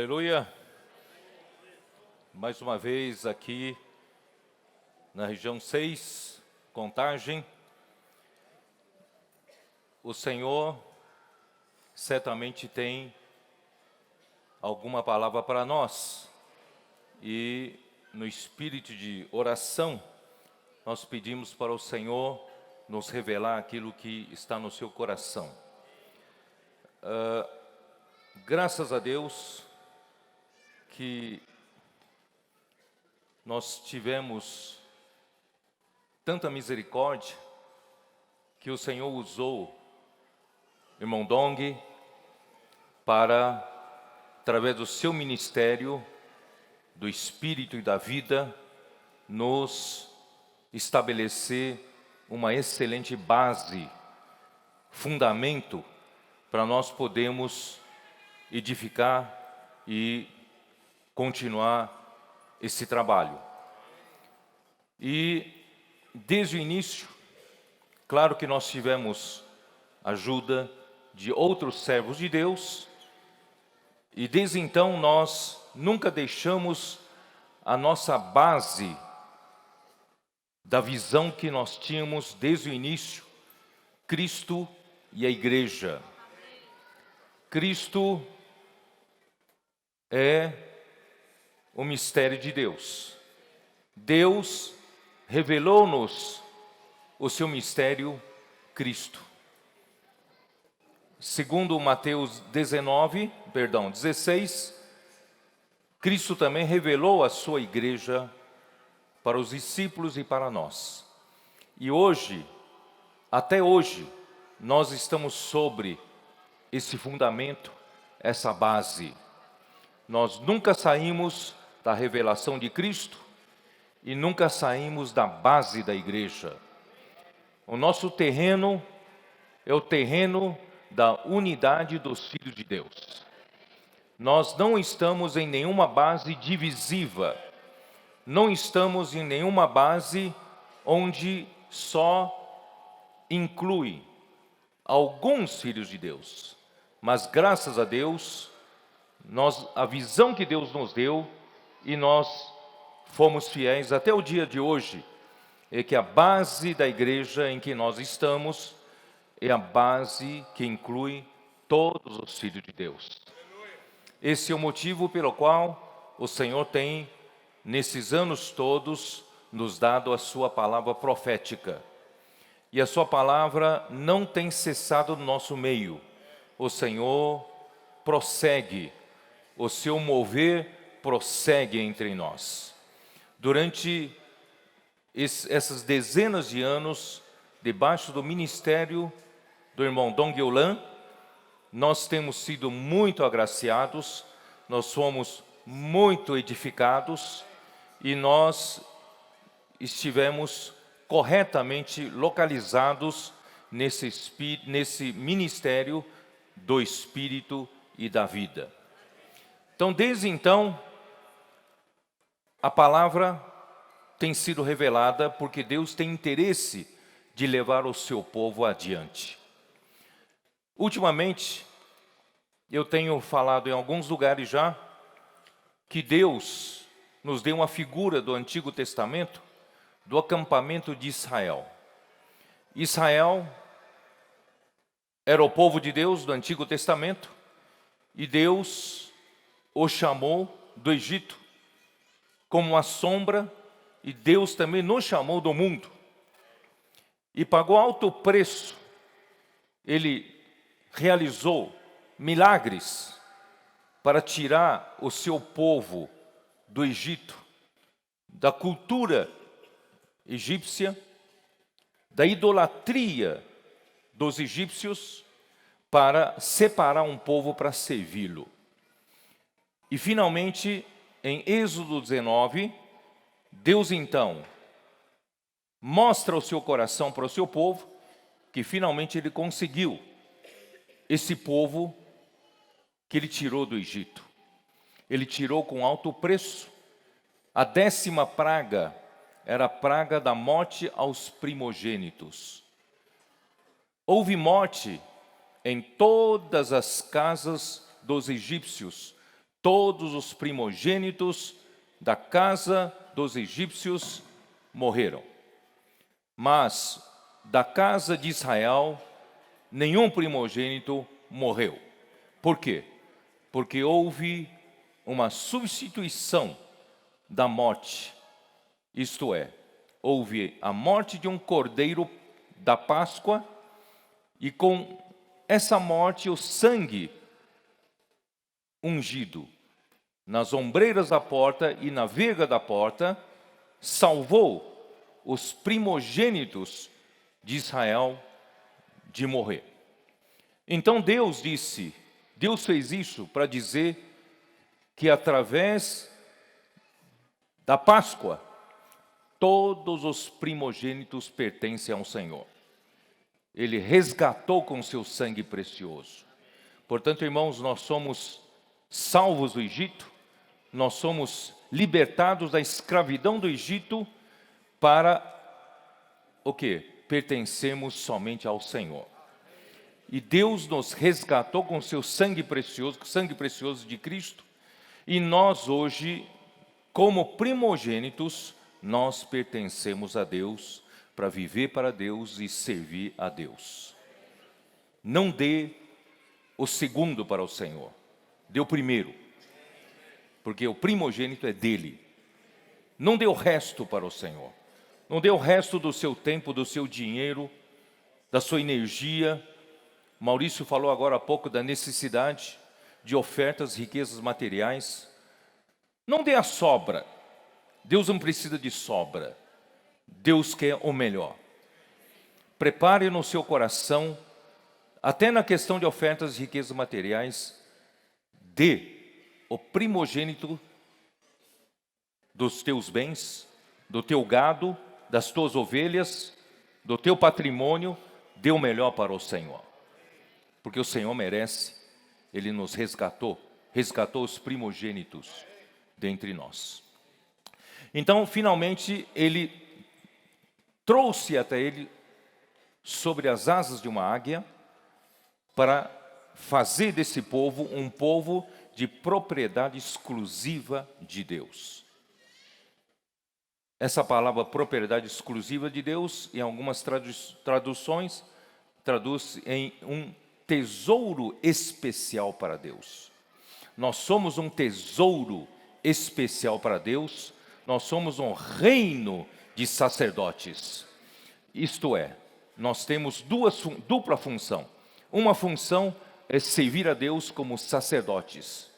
Aleluia! Mais uma vez aqui na região 6, Contagem. O Senhor certamente tem alguma palavra para nós. E no espírito de oração, nós pedimos para o Senhor nos revelar aquilo que está no seu coração. Graças a Deus que nós tivemos tanta misericórdia que o Senhor usou irmão Dong para, através do seu ministério, do Espírito e da vida, nos estabelecer uma excelente base, fundamento, para nós podermos edificar e continuar esse trabalho. E desde o início, claro que nós tivemos ajuda de outros servos de Deus, e desde então nós nunca deixamos a nossa base da visão que nós tínhamos desde o início: Cristo e a igreja. Cristo é o mistério de Deus. Deus revelou-nos o seu mistério, Cristo. Segundo Mateus 16, Cristo também revelou a sua igreja para os discípulos e para nós. E hoje, até hoje, nós estamos sobre esse fundamento, essa base. Nós nunca saímos da revelação de Cristo e nunca saímos da base da igreja. O nosso terreno é o terreno da unidade dos filhos de Deus. Nós não estamos em nenhuma base divisiva, não estamos em nenhuma base onde só inclui alguns filhos de Deus, mas graças a Deus, a visão que Deus nos deu, e nós fomos fiéis até o dia de hoje, é que a base da igreja em que nós estamos é a base que inclui todos os filhos de Deus. Esse é o motivo pelo qual o Senhor tem, nesses anos todos, nos dado a sua palavra profética. E a sua palavra não tem cessado no nosso meio. O Senhor prossegue, o seu mover prossegue entre nós. Durante essas dezenas de anos, debaixo do ministério do irmão Dong Yolan, nós temos sido muito agraciados, nós fomos muito edificados e nós estivemos corretamente localizados nesse ministério do Espírito e da vida. Então, desde então, a palavra tem sido revelada porque Deus tem interesse de levar o seu povo adiante. Ultimamente, eu tenho falado em alguns lugares já que Deus nos deu uma figura do Antigo Testamento, do acampamento de Israel. Israel era o povo de Deus do Antigo Testamento e Deus o chamou do Egito como uma sombra, e Deus também nos chamou do mundo e pagou alto preço. Ele realizou milagres para tirar o seu povo do Egito, da cultura egípcia, da idolatria dos egípcios, para separar um povo para servi-lo. E finalmente, em Êxodo 19, Deus então mostra o seu coração para o seu povo, que finalmente ele conseguiu esse povo que ele tirou do Egito. Ele tirou com alto preço. A 10ª praga era a praga da morte aos primogênitos. Houve morte em todas as casas dos egípcios, todos os primogênitos da casa dos egípcios morreram. Mas da casa de Israel, nenhum primogênito morreu. Por quê? Porque houve uma substituição da morte. Isto é, houve a morte de um cordeiro da Páscoa, e com essa morte o sangue ungido nas ombreiras da porta e na verga da porta salvou os primogênitos de Israel de morrer. Então Deus fez isso para dizer que através da Páscoa, todos os primogênitos pertencem ao Senhor. Ele resgatou com seu sangue precioso. Portanto, irmãos, nós somos salvos do Egito, nós somos libertados da escravidão do Egito para o quê? Pertencemos somente ao Senhor. E Deus nos resgatou com seu sangue precioso de Cristo, e nós hoje, como primogênitos, nós pertencemos a Deus, para viver para Deus e servir a Deus. Não dê o segundo para o Senhor, dê o primeiro, porque o primogênito é dele. Não dê o resto para o Senhor, não dê o resto do seu tempo, do seu dinheiro, da sua energia. Maurício falou agora há pouco da necessidade de ofertas, riquezas materiais. Não dê a sobra. Deus não precisa de sobra. Deus quer o melhor. Prepare no seu coração, até na questão de ofertas e riquezas materiais, dê o primogênito dos teus bens, do teu gado, das tuas ovelhas, do teu patrimônio, dê o melhor para o Senhor. Porque o Senhor merece, Ele nos resgatou os primogênitos dentre nós. Então, finalmente, Ele trouxe até ele sobre as asas de uma águia para fazer desse povo um povo de propriedade exclusiva de Deus. Essa palavra propriedade exclusiva de Deus, em algumas traduções, traduz em um tesouro especial para Deus. Nós somos um tesouro especial para Deus, nós somos um reino de sacerdotes. Isto é, nós temos dupla função. Uma função é servir a Deus como sacerdotes,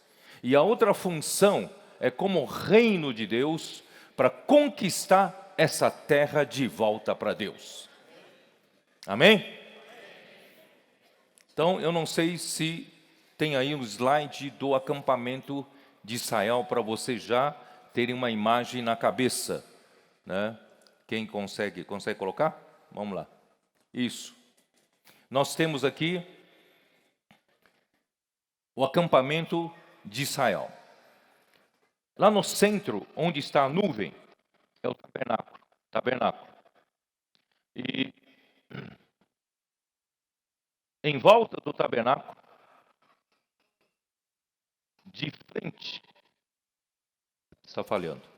e a outra função é como reino de Deus para conquistar essa terra de volta para Deus. Amém? Então, eu não sei se tem aí um slide do acampamento de Israel para vocês já terem uma imagem na cabeça, né? Quem consegue colocar? Vamos lá. Isso. Nós temos aqui o acampamento de Israel. Lá no centro, onde está a nuvem, é o tabernáculo. E em volta do tabernáculo, de frente, está falhando.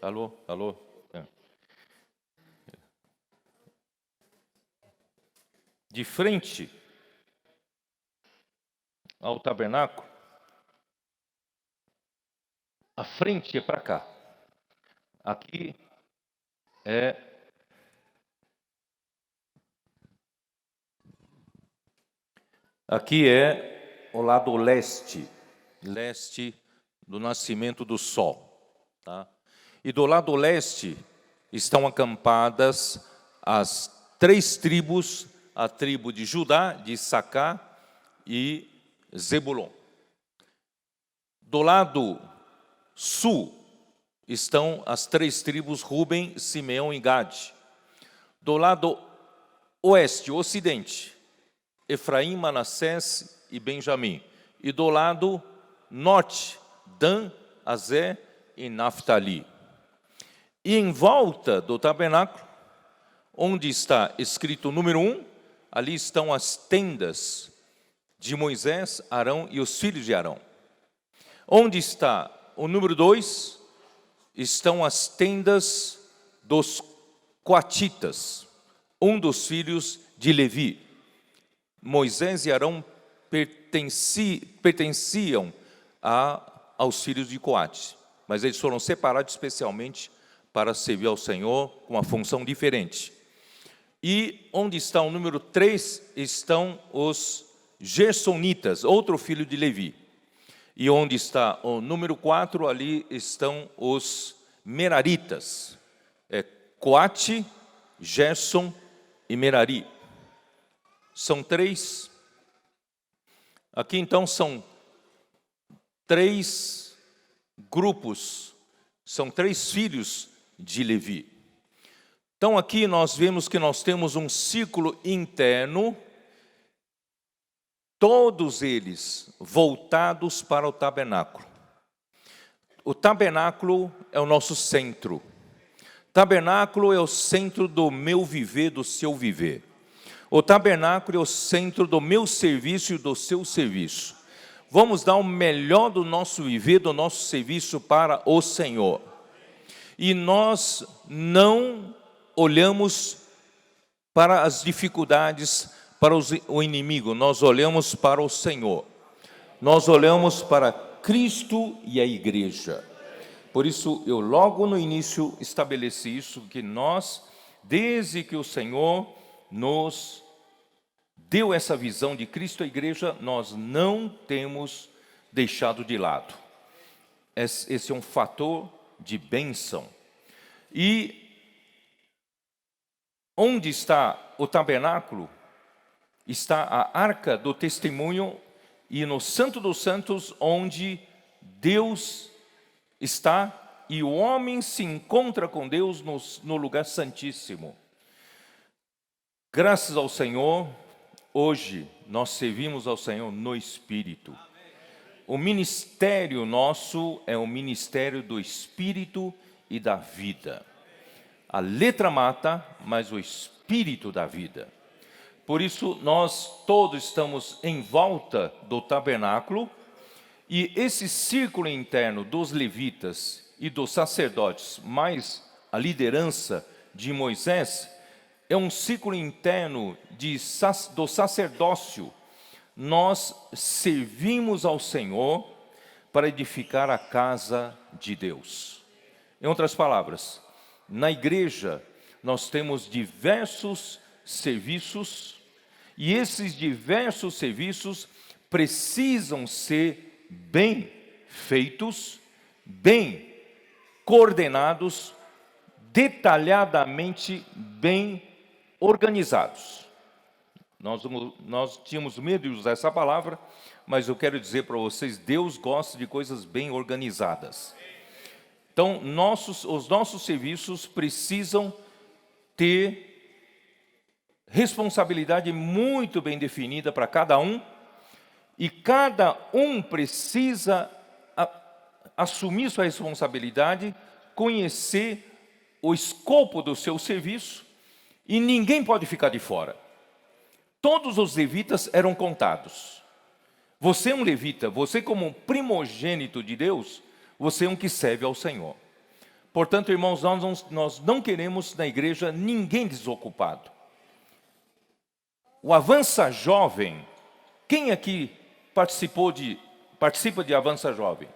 Alô? É. De frente ao tabernáculo, a frente é para cá. Aqui é o lado leste do nascimento do sol, tá? E do lado leste estão acampadas as 3 tribos, a tribo de Judá, de Issacar e Zebulon. Do lado sul estão as 3 tribos, Ruben, Simeão e Gade. Do lado oeste, ocidente, Efraim, Manassés e Benjamim. E do lado norte, Dan, Azé e Naftali. E em volta do tabernáculo, onde está escrito o número 1, ali estão as tendas de Moisés, Arão e os filhos de Arão. Onde está o número 2? Estão as tendas dos coatitas, um dos filhos de Levi. Moisés e Arão pertenciam aos filhos de Coate, mas eles foram separados especialmente para servir ao Senhor com uma função diferente. E onde está o número 3, estão os Gersonitas, outro filho de Levi. E onde está o número 4, ali estão os Meraritas, Coate, Gerson e Merari. São 3. Aqui então são 3 grupos, são 3 filhos de Levi. Então aqui nós vemos que nós temos um círculo interno, todos eles voltados para o tabernáculo. O tabernáculo é o nosso centro. Tabernáculo é o centro do meu viver, do seu viver. O tabernáculo é o centro do meu serviço e do seu serviço. Vamos dar o melhor do nosso viver, do nosso serviço para o Senhor. E nós não olhamos para as dificuldades, para o inimigo, nós olhamos para o Senhor. Nós olhamos para Cristo e a igreja. Por isso, eu logo no início estabeleci isso, que nós, desde que o Senhor nos deu essa visão de Cristo e a igreja, nós não temos deixado de lado. Esse é um fator de bênção. E onde está o tabernáculo? Está a arca do testemunho e no Santo dos Santos, onde Deus está e o homem se encontra com Deus no lugar santíssimo. Graças ao Senhor, hoje nós servimos ao Senhor no Espírito. O ministério nosso é o ministério do Espírito e da vida. A letra mata, mas o Espírito dá vida. Por isso, nós todos estamos em volta do tabernáculo, e esse círculo interno dos levitas e dos sacerdotes, mais a liderança de Moisés, é um círculo interno do sacerdócio. Nós servimos ao Senhor para edificar a casa de Deus. Em outras palavras, na igreja nós temos diversos serviços, e esses diversos serviços precisam ser bem feitos, bem coordenados, detalhadamente bem organizados. Nós tínhamos medo de usar essa palavra, mas eu quero dizer para vocês, Deus gosta de coisas bem organizadas. Então, os nossos serviços precisam ter responsabilidade muito bem definida para cada um, e cada um precisa assumir sua responsabilidade, conhecer o escopo do seu serviço, e ninguém pode ficar de fora. Todos os levitas eram contados. Você é um levita, você como primogênito de Deus, você é um que serve ao Senhor. Portanto, irmãos, nós não queremos na igreja ninguém desocupado. O Avança Jovem, quem aqui participa de Avança Jovem?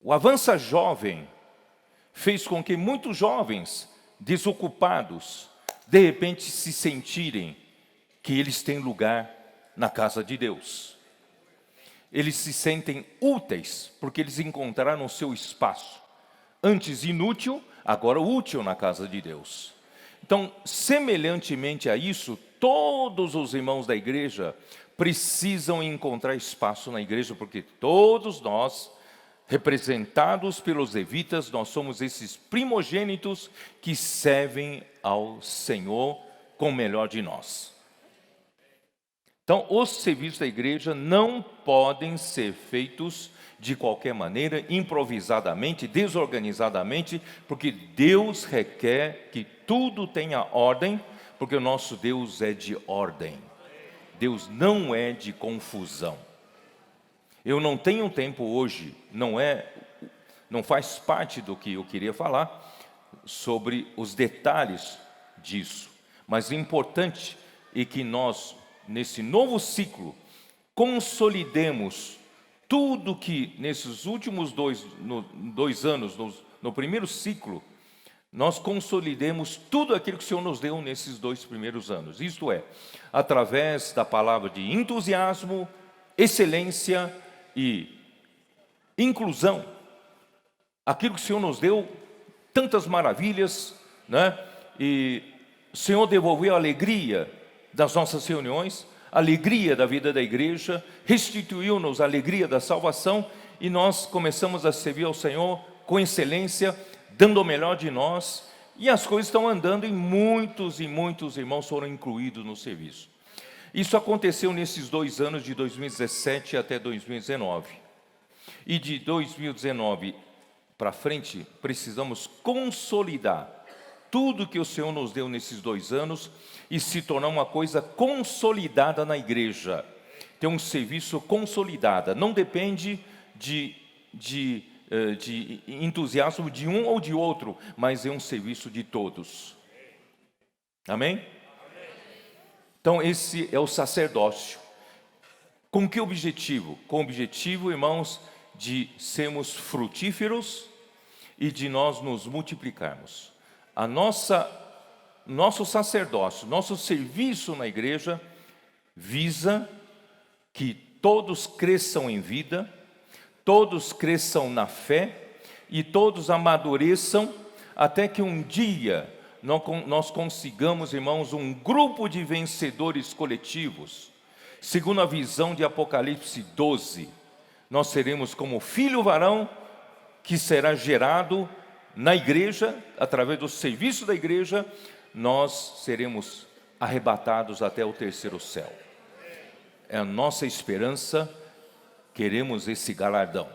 O Avança Jovem fez com que muitos jovens desocupados, de repente se sentirem que eles têm lugar na casa de Deus. Eles se sentem úteis, porque eles encontraram o seu espaço. Antes inútil, agora útil na casa de Deus. Então, semelhantemente a isso, todos os irmãos da igreja precisam encontrar espaço na igreja, porque todos nós, representados pelos levitas, nós somos esses primogênitos que servem ao Senhor com o melhor de nós. Então, os serviços da igreja não podem ser feitos de qualquer maneira, improvisadamente, desorganizadamente, porque Deus requer que tudo tenha ordem, porque o nosso Deus é de ordem. Deus não é de confusão. Eu não tenho tempo hoje, não faz parte do que eu queria falar sobre os detalhes disso, mas o importante é que nós, nesse novo ciclo, consolidemos tudo que nesses últimos dois anos, no primeiro ciclo, nós consolidemos tudo aquilo que o Senhor nos deu nesses 2 primeiros anos. Isto é, através da palavra de entusiasmo, excelência e inclusão. Aquilo que o Senhor nos deu, tantas maravilhas, né? E o Senhor devolveu a alegria das nossas reuniões, a alegria da vida da igreja, restituiu-nos a alegria da salvação, e nós começamos a servir ao Senhor com excelência, dando o melhor de nós, e as coisas estão andando, e muitos irmãos foram incluídos no serviço. Isso aconteceu nesses 2 anos, de 2017 até 2019. E de 2019 para frente, precisamos consolidar tudo que o Senhor nos deu nesses 2 anos e se tornar uma coisa consolidada na igreja. Ter um serviço consolidado. Não depende de entusiasmo de um ou de outro, mas é um serviço de todos. Amém? Então esse é o sacerdócio. Com que objetivo? Com o objetivo, irmãos, de sermos frutíferos e de nós nos multiplicarmos. Nosso sacerdócio, nosso serviço na igreja visa que todos cresçam em vida, todos cresçam na fé e todos amadureçam até que um dia nós consigamos, irmãos, um grupo de vencedores coletivos. Segundo a visão de Apocalipse 12, nós seremos como filho varão que será gerado na igreja, através do serviço da igreja, nós seremos arrebatados até o 3º céu. É a nossa esperança, queremos esse galardão.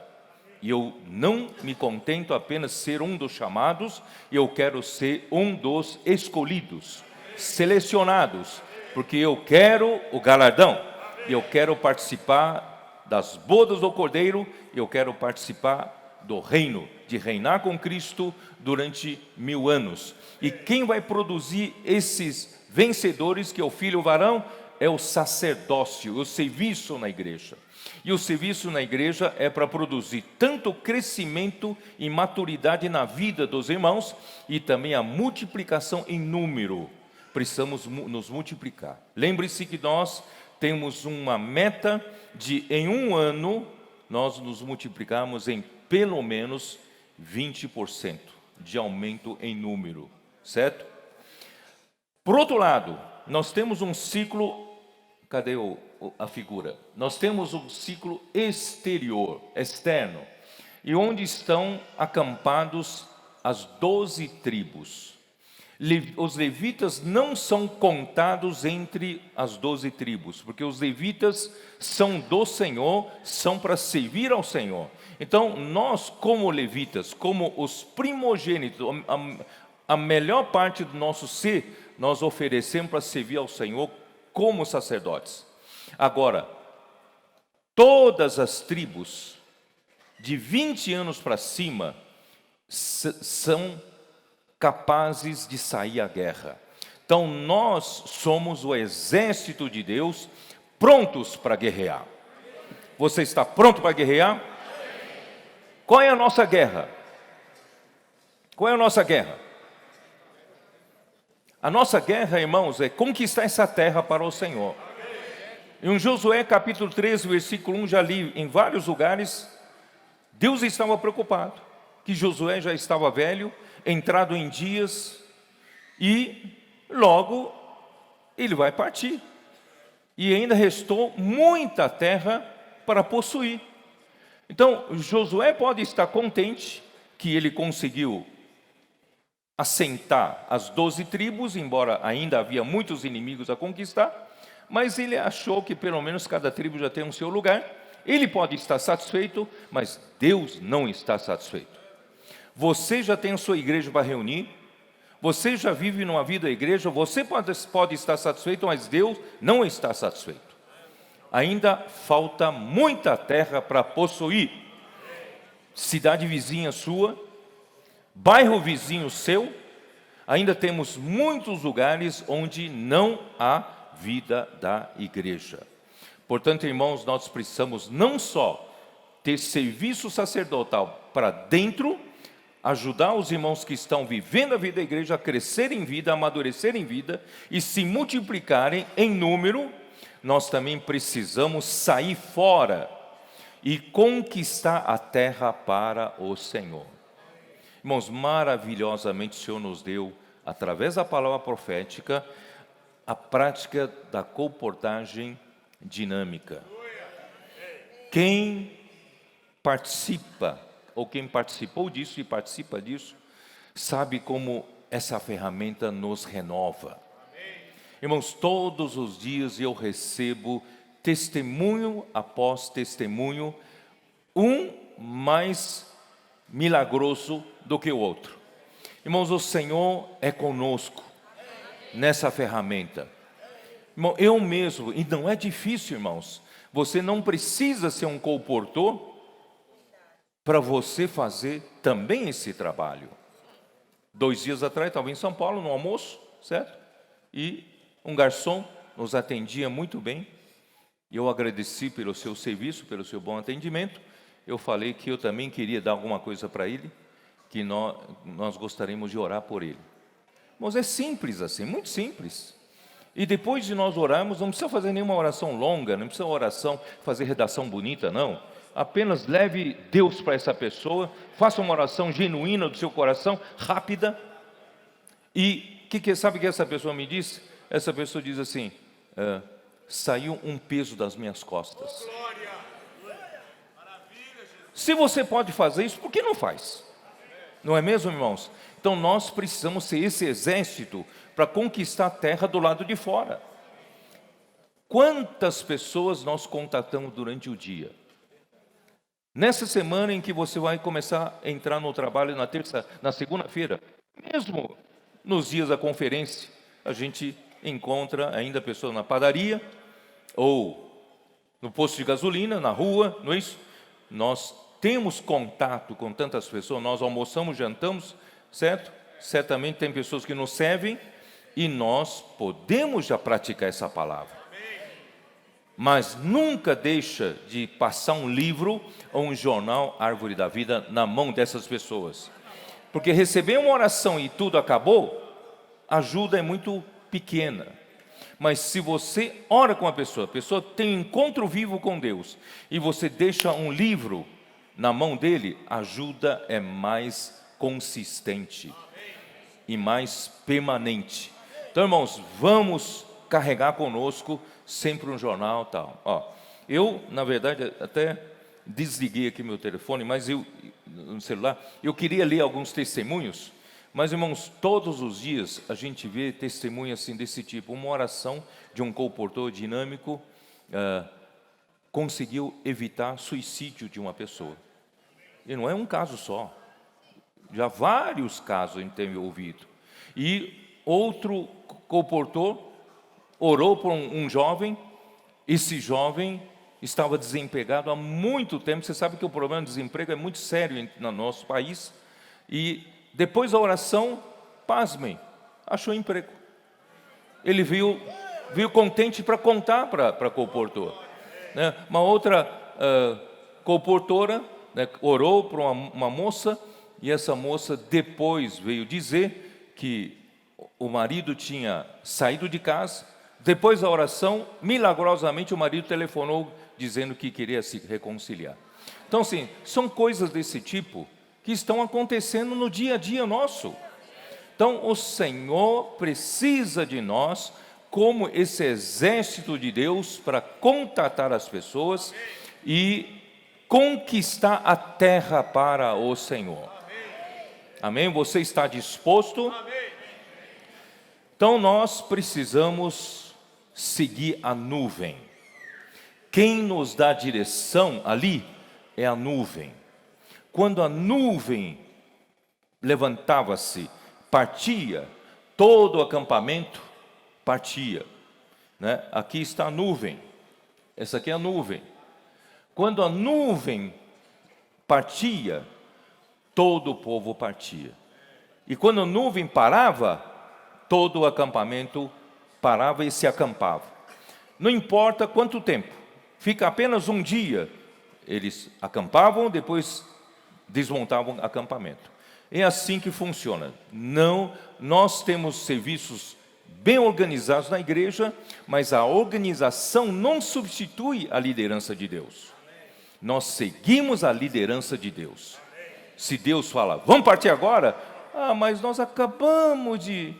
E eu não me contento apenas ser um dos chamados, eu quero ser um dos escolhidos, selecionados, porque eu quero o galardão, eu quero participar das bodas do Cordeiro, eu quero participar do reino, de reinar com Cristo durante 1000 anos. E quem vai produzir esses vencedores, que é o filho varão, é o sacerdócio, o serviço na igreja. E o serviço na igreja é para produzir tanto crescimento e maturidade na vida dos irmãos, e também a multiplicação em número. Precisamos nos multiplicar. Lembre-se que nós temos uma meta de, em 1 ano, nós nos multiplicarmos em pelo menos 20% de aumento em número, certo? Por outro lado, nós temos um ciclo, cadê a figura? Nós temos um ciclo exterior, externo, e onde estão acampados as 12 tribos. Os levitas não são contados entre as 12 tribos, porque os levitas são do Senhor, são para servir ao Senhor. Então, nós como levitas, como os primogênitos, a melhor parte do nosso ser, nós oferecemos para servir ao Senhor como sacerdotes. Agora, todas as tribos, de 20 anos para cima, são capazes de sair à guerra. Então nós somos o exército de Deus, prontos para guerrear. Você está pronto para guerrear? Qual é a nossa guerra? Qual é a nossa guerra? A nossa guerra, irmãos, é conquistar essa terra para o Senhor. Em Josué capítulo 13, versículo 1, já li em vários lugares, Deus estava preocupado, que Josué já estava velho, entrado em dias, e logo ele vai partir. E ainda restou muita terra para possuir. Então, Josué pode estar contente que ele conseguiu assentar as 12 tribos, embora ainda havia muitos inimigos a conquistar, mas ele achou que pelo menos cada tribo já tem o seu lugar. Ele pode estar satisfeito, mas Deus não está satisfeito. Você já tem a sua igreja para reunir, você já vive numa vida da igreja, você pode estar satisfeito, mas Deus não está satisfeito. Ainda falta muita terra para possuir. Cidade vizinha sua, bairro vizinho seu, ainda temos muitos lugares onde não há vida da igreja. Portanto, irmãos, nós precisamos não só ter serviço sacerdotal para dentro, ajudar os irmãos que estão vivendo a vida da igreja a crescer em vida, a amadurecer em vida e se multiplicarem em número, nós também precisamos sair fora e conquistar a terra para o Senhor. Irmãos, maravilhosamente o Senhor nos deu, através da palavra profética, a prática da comportagem dinâmica. Quem participa, ou quem participou disso e participa disso, sabe como essa ferramenta nos renova. Irmãos, todos os dias eu recebo testemunho após testemunho, um mais milagroso do que o outro. Irmãos, o Senhor é conosco nessa ferramenta. Irmão, eu mesmo, e não é difícil, irmãos, você não precisa ser um comportor para você fazer também esse trabalho. 2 dias atrás, estava em São Paulo, no almoço, certo? E um garçom nos atendia muito bem. E eu agradeci pelo seu serviço, pelo seu bom atendimento. Eu falei que eu também queria dar alguma coisa para ele, que nós gostaríamos de orar por ele. Mas é simples assim, muito simples. E depois de nós orarmos, não precisa fazer nenhuma oração longa, não precisa fazer redação bonita, não. Apenas leve Deus para essa pessoa, faça uma oração genuína do seu coração, rápida. E sabe o que essa pessoa me disse? Essa pessoa diz assim, saiu um peso das minhas costas. Se você pode fazer isso, por que não faz? Não é mesmo, irmãos? Então nós precisamos ser esse exército para conquistar a terra do lado de fora. Quantas pessoas nós contatamos durante o dia? Nessa semana em que você vai começar a entrar no trabalho na segunda-feira, mesmo nos dias da conferência, a gente encontra ainda pessoas na padaria ou no posto de gasolina, na rua, não é isso? Nós temos contato com tantas pessoas, nós almoçamos, jantamos, certo? Certamente tem pessoas que nos servem e nós podemos já praticar essa palavra. Mas nunca deixa de passar um livro ou um jornal Árvore da Vida na mão dessas pessoas. Porque receber uma oração e tudo acabou, a ajuda é muito pequena. Mas se você ora com a pessoa tem um encontro vivo com Deus, e você deixa um livro na mão dele, a ajuda é mais consistente e mais permanente. Então, irmãos, vamos carregar conosco sempre um jornal e tal. Eu, na verdade, até desliguei aqui meu telefone, mas no celular, eu queria ler alguns testemunhos, mas, irmãos, todos os dias a gente vê testemunhos assim desse tipo. Uma oração de um comportor dinâmico conseguiu evitar suicídio de uma pessoa. E não é um caso só, já vários casos a gente tem ouvido. E outro comportor orou por um jovem. Esse jovem estava desempregado há muito tempo. Você sabe que o problema do desemprego é muito sério no nosso país. E depois da oração, pasmem, achou emprego. Ele veio contente para contar para comportor. Né? Uma outra comportora, né, orou para uma moça, e essa moça depois veio dizer que o marido tinha saído de casa. Depois da oração, milagrosamente o marido telefonou dizendo que queria se reconciliar. Então, sim, são coisas desse tipo que estão acontecendo no dia a dia nosso. Então, o Senhor precisa de nós como esse exército de Deus para contatar as pessoas e conquistar a terra para o Senhor. Amém? Você está disposto? Então, nós precisamos seguir a nuvem. quem nos dá direção ali é a nuvem. Quando a nuvem levantava-se, partia, todo o acampamento partia, né? Aqui está a nuvem, essa aqui é a nuvem. Quando a nuvem partia, todo o povo partia. E quando a nuvem parava, todo o acampamento parava e se acampava. Não importa quanto tempo, fica apenas um dia, eles acampavam, depois desmontavam o acampamento. É assim que funciona. Não, nós temos serviços bem organizados na igreja, mas a organização não substitui a liderança de Deus. Nós seguimos a liderança de Deus. Se Deus fala, vamos partir agora? Mas nós acabamos de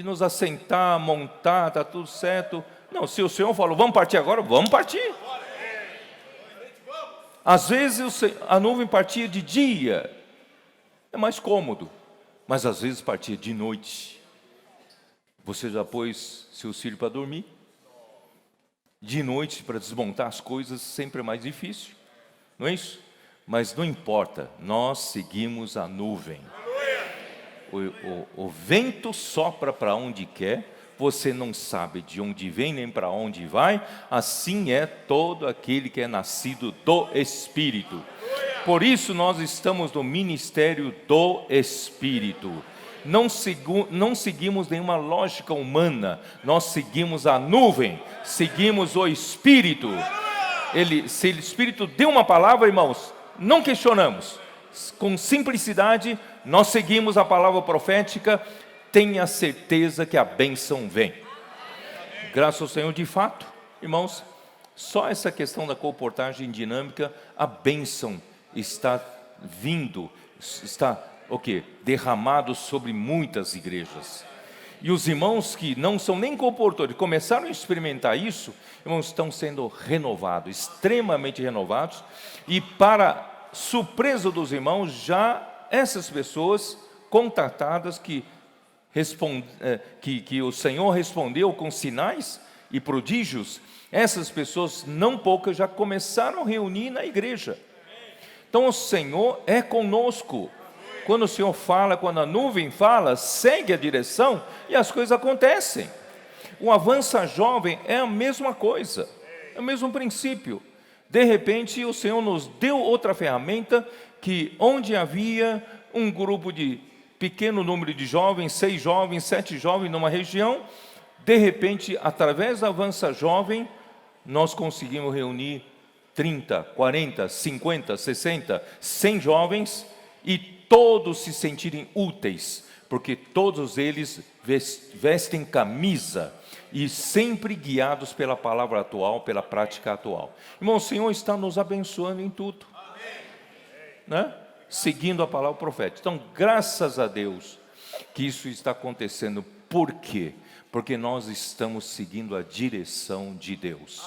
nos assentar, montar, está tudo certo. Não, se o Senhor falou, vamos partir agora, vamos partir. Às vezes a nuvem partia de dia, é mais cômodo, mas às vezes partia de noite. Você já pôs seus filhos para dormir? De noite, para desmontar as coisas, sempre é mais difícil, não é isso? Mas não importa, nós seguimos a nuvem. O vento sopra para onde quer, você não sabe de onde vem nem para onde vai, assim é todo aquele que é nascido do Espírito. Por isso nós estamos no ministério do Espírito. Não seguimos nenhuma lógica humana, nós seguimos a nuvem, seguimos o Espírito. Se o Espírito deu uma palavra, irmãos, não questionamos, com simplicidade, nós seguimos a palavra profética, tenha certeza que a bênção vem. Graças ao Senhor, de fato, irmãos, só essa questão da comportagem dinâmica, a bênção está vindo, está derramado sobre muitas igrejas. E os irmãos que não são nem comportadores, começaram a experimentar isso, irmãos, estão sendo renovados, extremamente renovados, e para surpresa dos irmãos, já essas pessoas contatadas que o Senhor respondeu com sinais e prodígios, essas pessoas, não poucas, já começaram a reunir na igreja. Então o Senhor é conosco. Quando o Senhor fala, quando a nuvem fala, segue a direção e as coisas acontecem. O Avança Jovem é a mesma coisa, é o mesmo princípio. De repente o Senhor nos deu outra ferramenta, que onde havia um grupo de pequeno número de jovens, 6 jovens, 7 jovens numa região, de repente, através da Avança Jovem, nós conseguimos reunir 30, 40, 50, 60, 100 jovens e todos se sentirem úteis, porque todos eles vestem camisa e sempre guiados pela palavra atual, pela prática atual. Irmão, o Senhor está nos abençoando em tudo, né? Seguindo a palavra profética. Então, graças a Deus que isso está acontecendo. Por quê? Porque nós estamos seguindo a direção de Deus.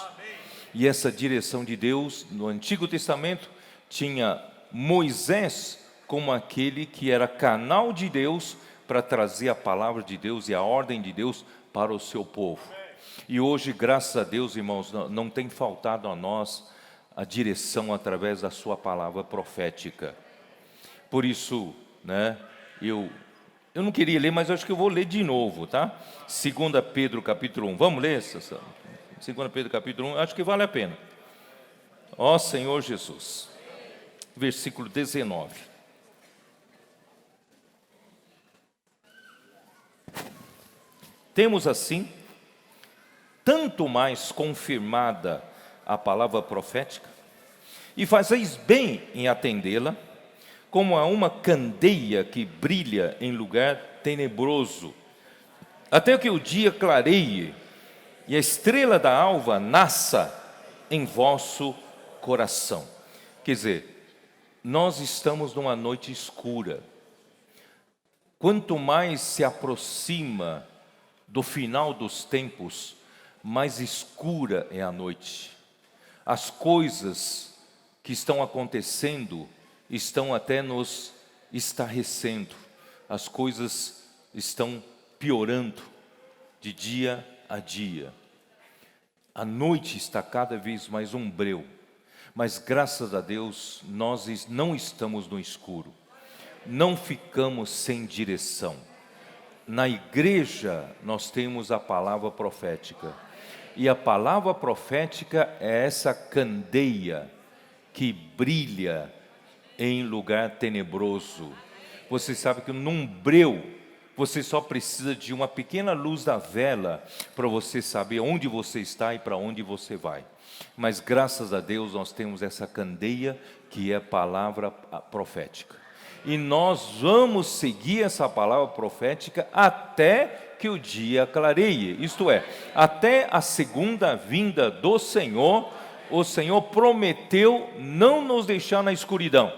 E essa direção de Deus, no Antigo Testamento, tinha Moisés como aquele que era canal de Deus para trazer a palavra de Deus e a ordem de Deus para o seu povo. E hoje, graças a Deus, irmãos, não tem faltado a nós a direção através da sua palavra profética. Por isso, né, eu não queria ler, mas acho que eu vou ler de novo, tá? 2 Pedro capítulo 1, vamos ler essa? 2 Pedro capítulo 1, acho que vale a pena. Ó Senhor Jesus, versículo 19. Temos assim, tanto mais confirmada a palavra profética, e fazeis bem em atendê-la, como a uma candeia que brilha em lugar tenebroso, até que o dia clareie e a estrela da alva nasça em vosso coração. Quer dizer, nós estamos numa noite escura. Quanto mais se aproxima do final dos tempos, mais escura é a noite. As coisas que estão acontecendo estão até nos estarrecendo. As coisas estão piorando de dia a dia. A noite está cada vez mais um breu, mas graças a Deus nós não estamos no escuro, não ficamos sem direção. Na igreja nós temos a palavra profética, e a palavra profética é essa candeia que brilha em lugar tenebroso. Você sabe que num breu você só precisa de uma pequena luz da vela para você saber onde você está e para onde você vai. Mas graças a Deus nós temos essa candeia que é a palavra profética. E nós vamos seguir essa palavra profética até que o dia clareie. Isto é, até a segunda vinda do Senhor. O Senhor prometeu não nos deixar na escuridão.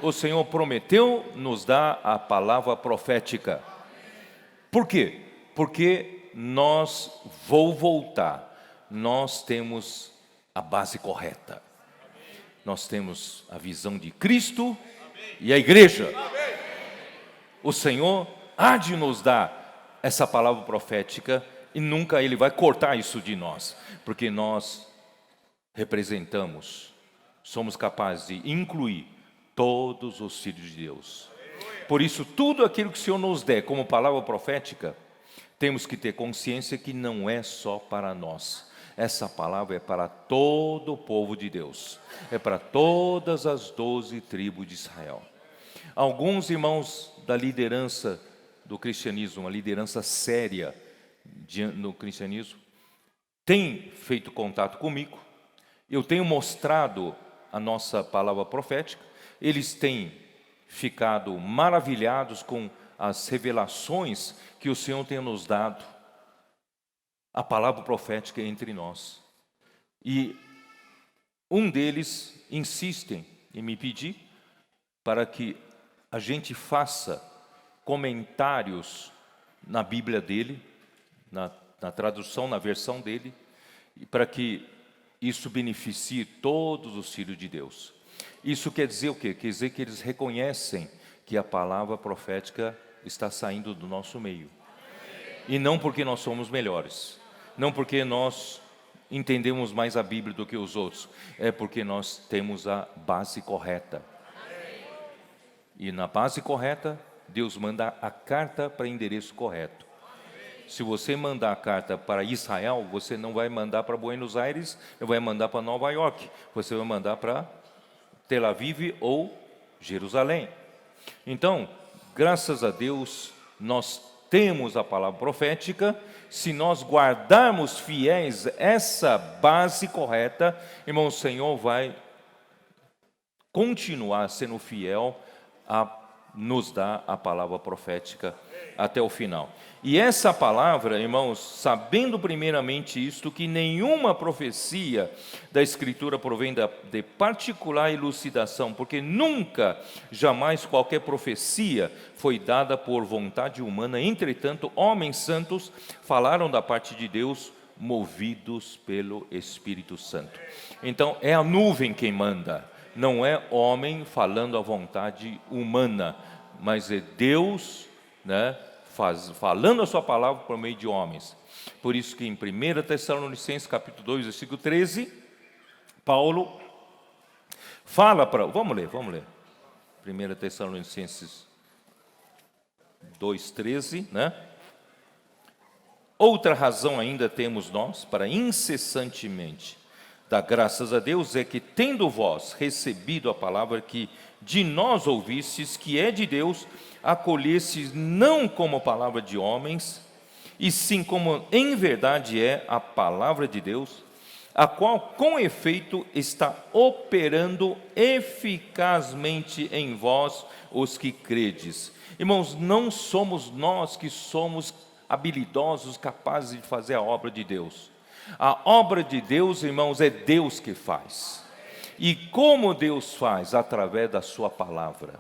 O Senhor prometeu nos dar a palavra profética. Por quê? Porque vou voltar, nós temos a base correta. Nós temos a visão de Cristo e a igreja. O Senhor há de nos dar essa palavra profética e nunca Ele vai cortar isso de nós, porque nós representamos, somos capazes de incluir todos os filhos de Deus. Por isso, tudo aquilo que o Senhor nos der como palavra profética, temos que ter consciência que não é só para nós. Essa palavra é para todo o povo de Deus. É para todas as 12 tribos de Israel. Alguns irmãos da liderança do cristianismo, uma liderança séria no cristianismo, têm feito contato comigo. Eu tenho mostrado a nossa palavra profética. Eles têm ficado maravilhados com as revelações que o Senhor tem nos dado, a palavra profética entre nós. E um deles insistem em me pedir para que a gente faça comentários na Bíblia dele, na tradução, na versão dele, e para que isso beneficie todos os filhos de Deus. Isso quer dizer o quê? Quer dizer que eles reconhecem que a palavra profética está saindo do nosso meio. E não porque nós somos melhores, não porque nós entendemos mais a Bíblia do que os outros, é porque nós temos a base correta. E na base correta, Deus manda a carta para o endereço correto. Se você mandar a carta para Israel, você não vai mandar para Buenos Aires, não vai mandar para Nova York, você vai mandar para Tel Aviv ou Jerusalém. Então, graças a Deus, nós temos a palavra profética. Se nós guardarmos fiéis essa base correta, irmão, o Senhor vai continuar sendo fiel a nos dar a palavra profética até o final. E essa palavra, irmãos, sabendo primeiramente isto, que nenhuma profecia da Escritura provém de particular elucidação, porque nunca, jamais qualquer profecia foi dada por vontade humana. Entretanto, homens santos falaram da parte de Deus, movidos pelo Espírito Santo. Então, é a nuvem quem manda, não é homem falando a vontade humana, mas é Deus, né, falando a sua palavra por meio de homens. Por isso que em 1 Tessalonicenses capítulo 2, versículo 13, Paulo fala para... Vamos ler. 1 Tessalonicenses 2, 13, né? Outra razão ainda temos nós para incessantemente dar graças a Deus é que, tendo vós recebido a palavra que de nós ouvistes, que é de Deus, acolhestes não como palavra de homens, e sim como em verdade é a palavra de Deus, a qual com efeito está operando eficazmente em vós os que credes. Irmãos, não somos nós que somos habilidosos, capazes de fazer a obra de Deus. A obra de Deus, irmãos, é Deus que faz. E como Deus faz? Através da sua palavra.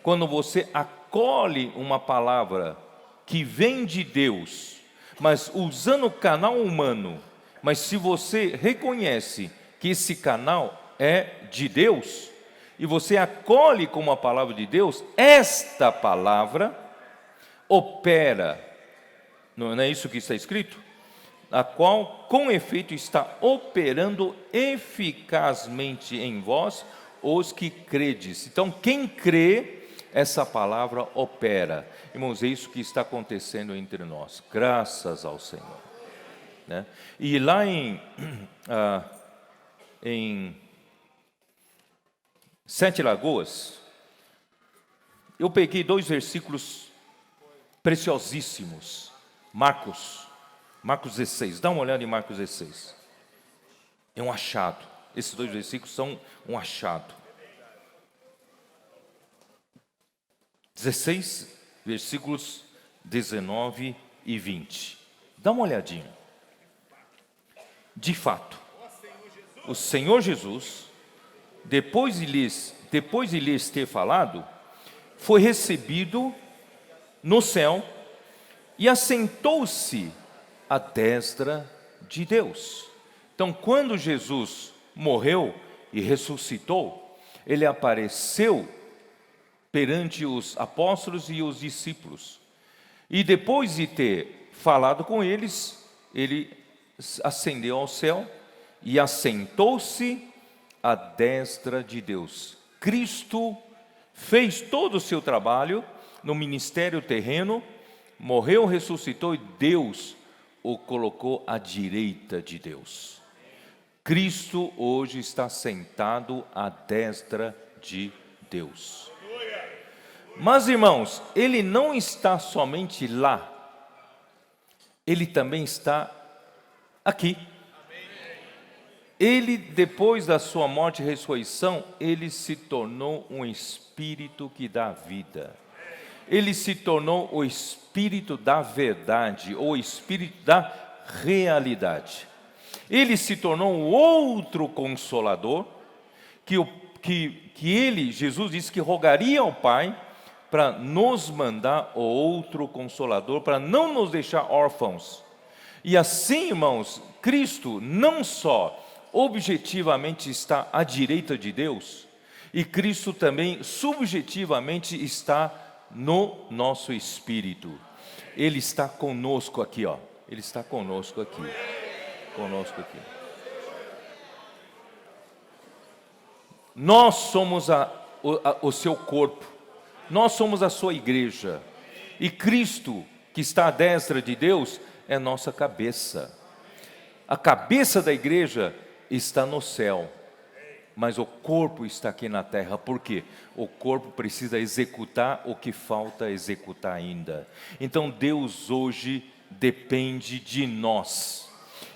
Quando você acolhe uma palavra que vem de Deus, mas usando o canal humano, mas se você reconhece que esse canal é de Deus, e você acolhe como a palavra de Deus, esta palavra opera. Não é isso que está escrito? a qual com efeito está operando eficazmente em vós os que credes. Então, quem crê, essa palavra opera. Irmãos, é isso que está acontecendo entre nós, graças ao Senhor, né? E lá em Sete Lagoas, eu peguei 2 versículos preciosíssimos. Marcos 16, dá uma olhada em Marcos 16. É um achado. Esses 2 versículos são um achado. 16, versículos 19 e 20. Dá uma olhadinha. De fato, o Senhor Jesus, depois de lhes ter falado, foi recebido no céu e assentou-se à destra de Deus. Então, quando Jesus morreu e ressuscitou, ele apareceu perante os apóstolos e os discípulos. E depois de ter falado com eles, ele ascendeu ao céu e assentou-se à destra de Deus. Cristo fez todo o seu trabalho no ministério terreno, morreu, ressuscitou e Deus o colocou à direita de Deus. Cristo hoje está sentado à destra de Deus. Mas, irmãos, ele não está somente lá, ele também está aqui. Ele, depois da sua morte e ressurreição, ele se tornou um espírito que dá vida. Ele se tornou o espírito da verdade, ou espírito da realidade. Ele se tornou um outro consolador, que ele, Jesus disse que rogaria ao Pai para nos mandar o outro consolador, para não nos deixar órfãos. E assim, irmãos, Cristo não só objetivamente está à direita de Deus, e Cristo também subjetivamente está no nosso espírito. Ele está conosco aqui, ó. Ele está conosco aqui. Conosco aqui. Nós somos o seu corpo. Nós somos a sua igreja. E Cristo, que está à destra de Deus, é nossa cabeça. A cabeça da igreja está no céu, mas o corpo está aqui na terra. Por quê? O corpo precisa executar o que falta executar ainda. Então Deus hoje depende de nós.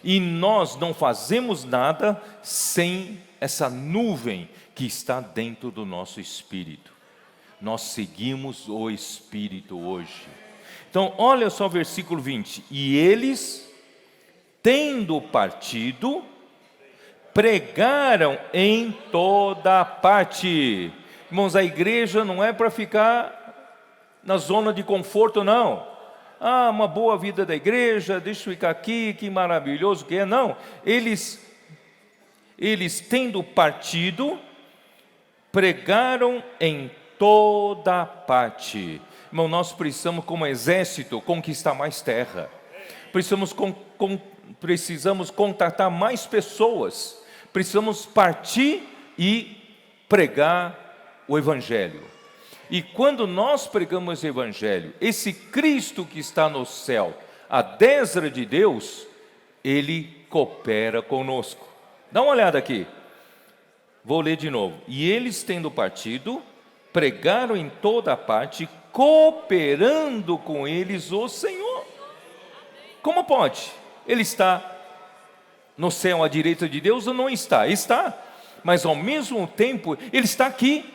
E nós não fazemos nada sem essa nuvem que está dentro do nosso espírito. Nós seguimos o Espírito hoje. Então, olha só o versículo 20. E eles, tendo partido, pregaram em toda parte. Irmãos, a igreja não é para ficar na zona de conforto, não. Ah, uma boa vida da igreja, deixa eu ficar aqui, que maravilhoso que é. Não, eles tendo partido, pregaram em toda parte. Irmão, nós precisamos, como exército, conquistar mais terra. Precisamos contatar mais pessoas. Precisamos partir e pregar o Evangelho. E quando nós pregamos o Evangelho, esse Cristo que está no céu, à destra de Deus, Ele coopera conosco. Dá uma olhada aqui. Vou ler de novo. E eles, tendo partido, pregaram em toda parte, cooperando com eles o Senhor. Como pode? Ele está no céu à direita de Deus ou não está? Está, mas ao mesmo tempo Ele está aqui.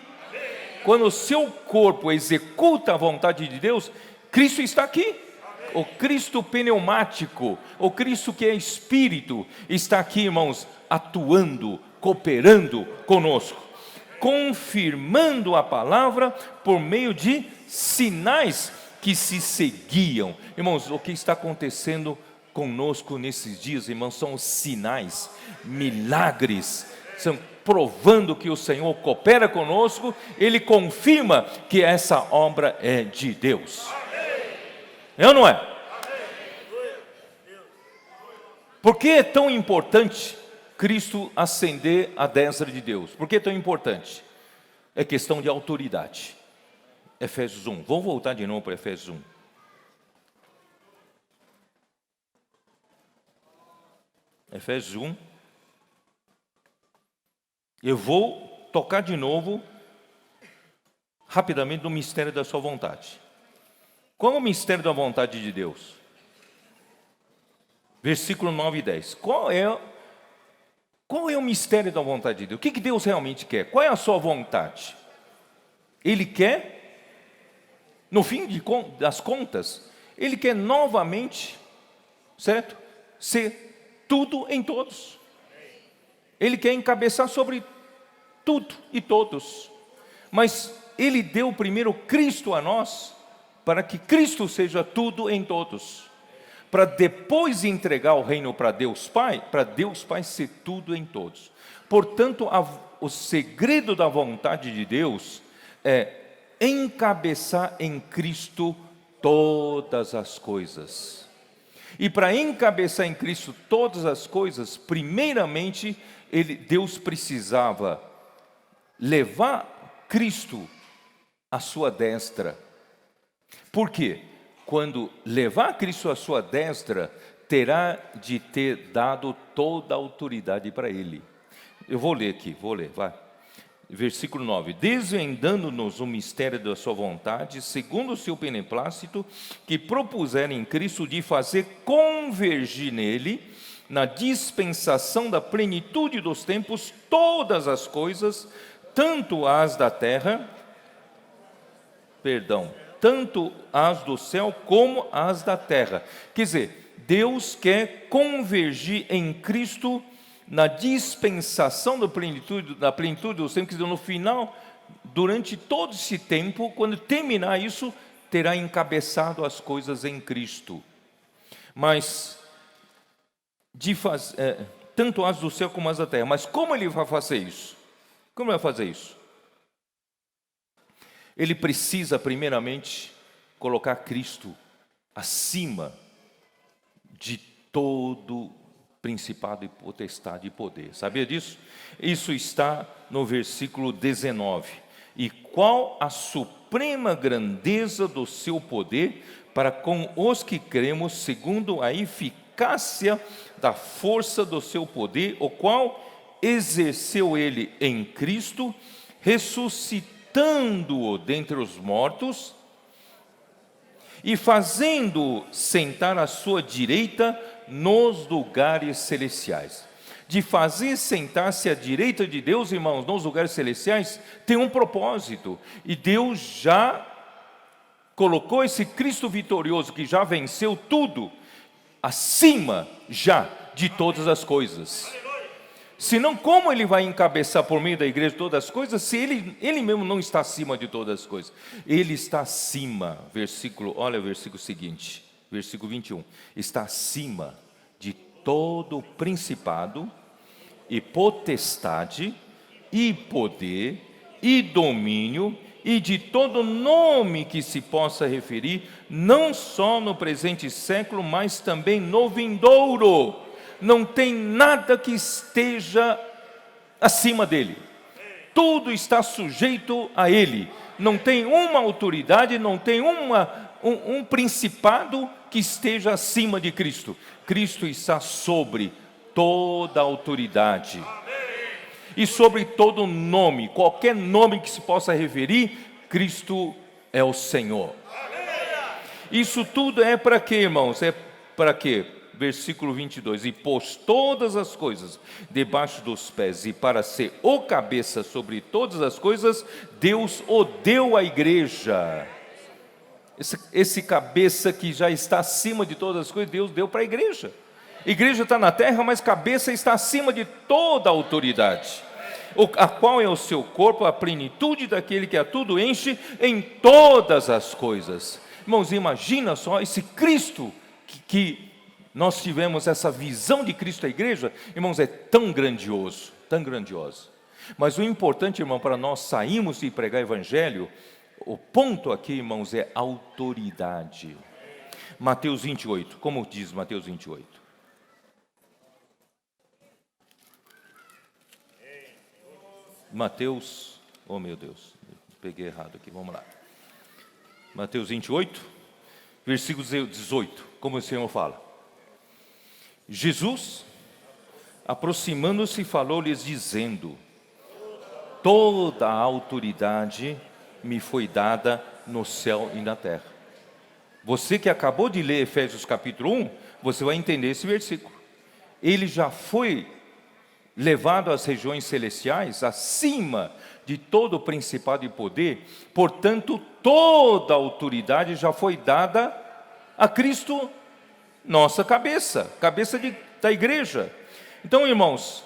Quando o seu corpo executa a vontade de Deus, Cristo está aqui. O Cristo pneumático, o Cristo que é Espírito, está aqui, irmãos, atuando, cooperando conosco, confirmando a palavra por meio de sinais que se seguiam. Irmãos, o que está acontecendo conosco nesses dias, irmãos, são os sinais, milagres, são provando que o Senhor coopera conosco. Ele confirma que essa obra é de Deus. É ou não é? Por que é tão importante Cristo ascender à destra de Deus? Por que é tão importante? É questão de autoridade. Efésios 1. Vamos voltar de novo para Efésios 1. Efésios 1. Eu vou tocar de novo, rapidamente, no mistério da sua vontade. Qual é o mistério da vontade de Deus? Versículo 9 e 10. Qual é o mistério da vontade de Deus? O que Deus realmente quer? Qual é a sua vontade? Ele quer, no fim das contas, Ele quer novamente, certo? Ser tudo em todos. Ele quer encabeçar sobre tudo e todos. Mas Ele deu primeiro Cristo a nós, para que Cristo seja tudo em todos. Para depois entregar o reino para Deus Pai ser tudo em todos. Portanto, o segredo da vontade de Deus é encabeçar em Cristo todas as coisas. E para encabeçar em Cristo todas as coisas, primeiramente, Deus precisava levar Cristo à sua destra. Por quê? Quando levar Cristo à sua destra, terá de ter dado toda a autoridade para Ele. Eu vou ler aqui, vai. Versículo 9. Desvendando-nos o mistério da sua vontade, segundo o seu beneplácito, que propuseram em Cristo de fazer convergir nele, na dispensação da plenitude dos tempos, todas as coisas, tanto as do céu como as da terra. Quer dizer, Deus quer convergir em Cristo na dispensação da plenitude dos tempos. Quer dizer, no final, durante todo esse tempo, quando terminar isso, terá encabeçado as coisas em Cristo. Mas, tanto as do céu como as da terra. Mas como Ele vai fazer isso? Como Ele vai fazer isso? Ele precisa, primeiramente, colocar Cristo acima de todo principado e potestade e poder. Sabia disso? Isso está no versículo 19. E qual a suprema grandeza do seu poder para com os que cremos, segundo a eficácia da força do seu poder, o qual exerceu Ele em Cristo, ressuscitando-o dentre os mortos e fazendo-o sentar à sua direita nos lugares celestiais. De fazer sentar-se à direita de Deus, irmãos, nos lugares celestiais, tem um propósito. E Deus já colocou esse Cristo vitorioso, que já venceu tudo, acima já de todas as coisas. Senão, como Ele vai encabeçar por meio da igreja todas as coisas, se Ele mesmo não está acima de todas as coisas? Ele está acima, olha o versículo seguinte, versículo 21. Está acima de todo principado e potestade e poder e domínio e de todo nome que se possa referir, não só no presente século, mas também no vindouro. Não tem nada que esteja acima dele. Tudo está sujeito a ele. Não tem uma autoridade, não tem um principado que esteja acima de Cristo. Cristo está sobre toda a autoridade. E sobre todo nome, qualquer nome que se possa referir, Cristo é o Senhor. Isso tudo é para quê, irmãos? É para quê? Versículo 22, e pôs todas as coisas debaixo dos pés, e para ser o cabeça sobre todas as coisas, Deus o deu à igreja. Esse cabeça que já está acima de todas as coisas, Deus deu para a igreja. A igreja está na terra, mas cabeça está acima de toda a autoridade. A qual é o seu corpo, a plenitude daquele que a tudo enche em todas as coisas. Irmãos, imagina só esse Cristo que nós tivemos, essa visão de Cristo à igreja, irmãos, é tão grandioso, tão grandioso. Mas o importante, irmão, para nós sairmos e pregar evangelho, o ponto aqui, irmãos, é autoridade. Mateus 28, como diz Mateus 28? Mateus, oh meu Deus, peguei errado aqui, vamos lá. Mateus 28, versículo 18, como o Senhor fala. Jesus, aproximando-se, falou-lhes dizendo: toda a autoridade me foi dada no céu e na terra. Você que acabou de ler Efésios capítulo 1, você vai entender esse versículo. Ele já foi levado às regiões celestiais, acima de todo o principado e poder, portanto, toda a autoridade já foi dada a Cristo, nossa cabeça da igreja. Então, irmãos,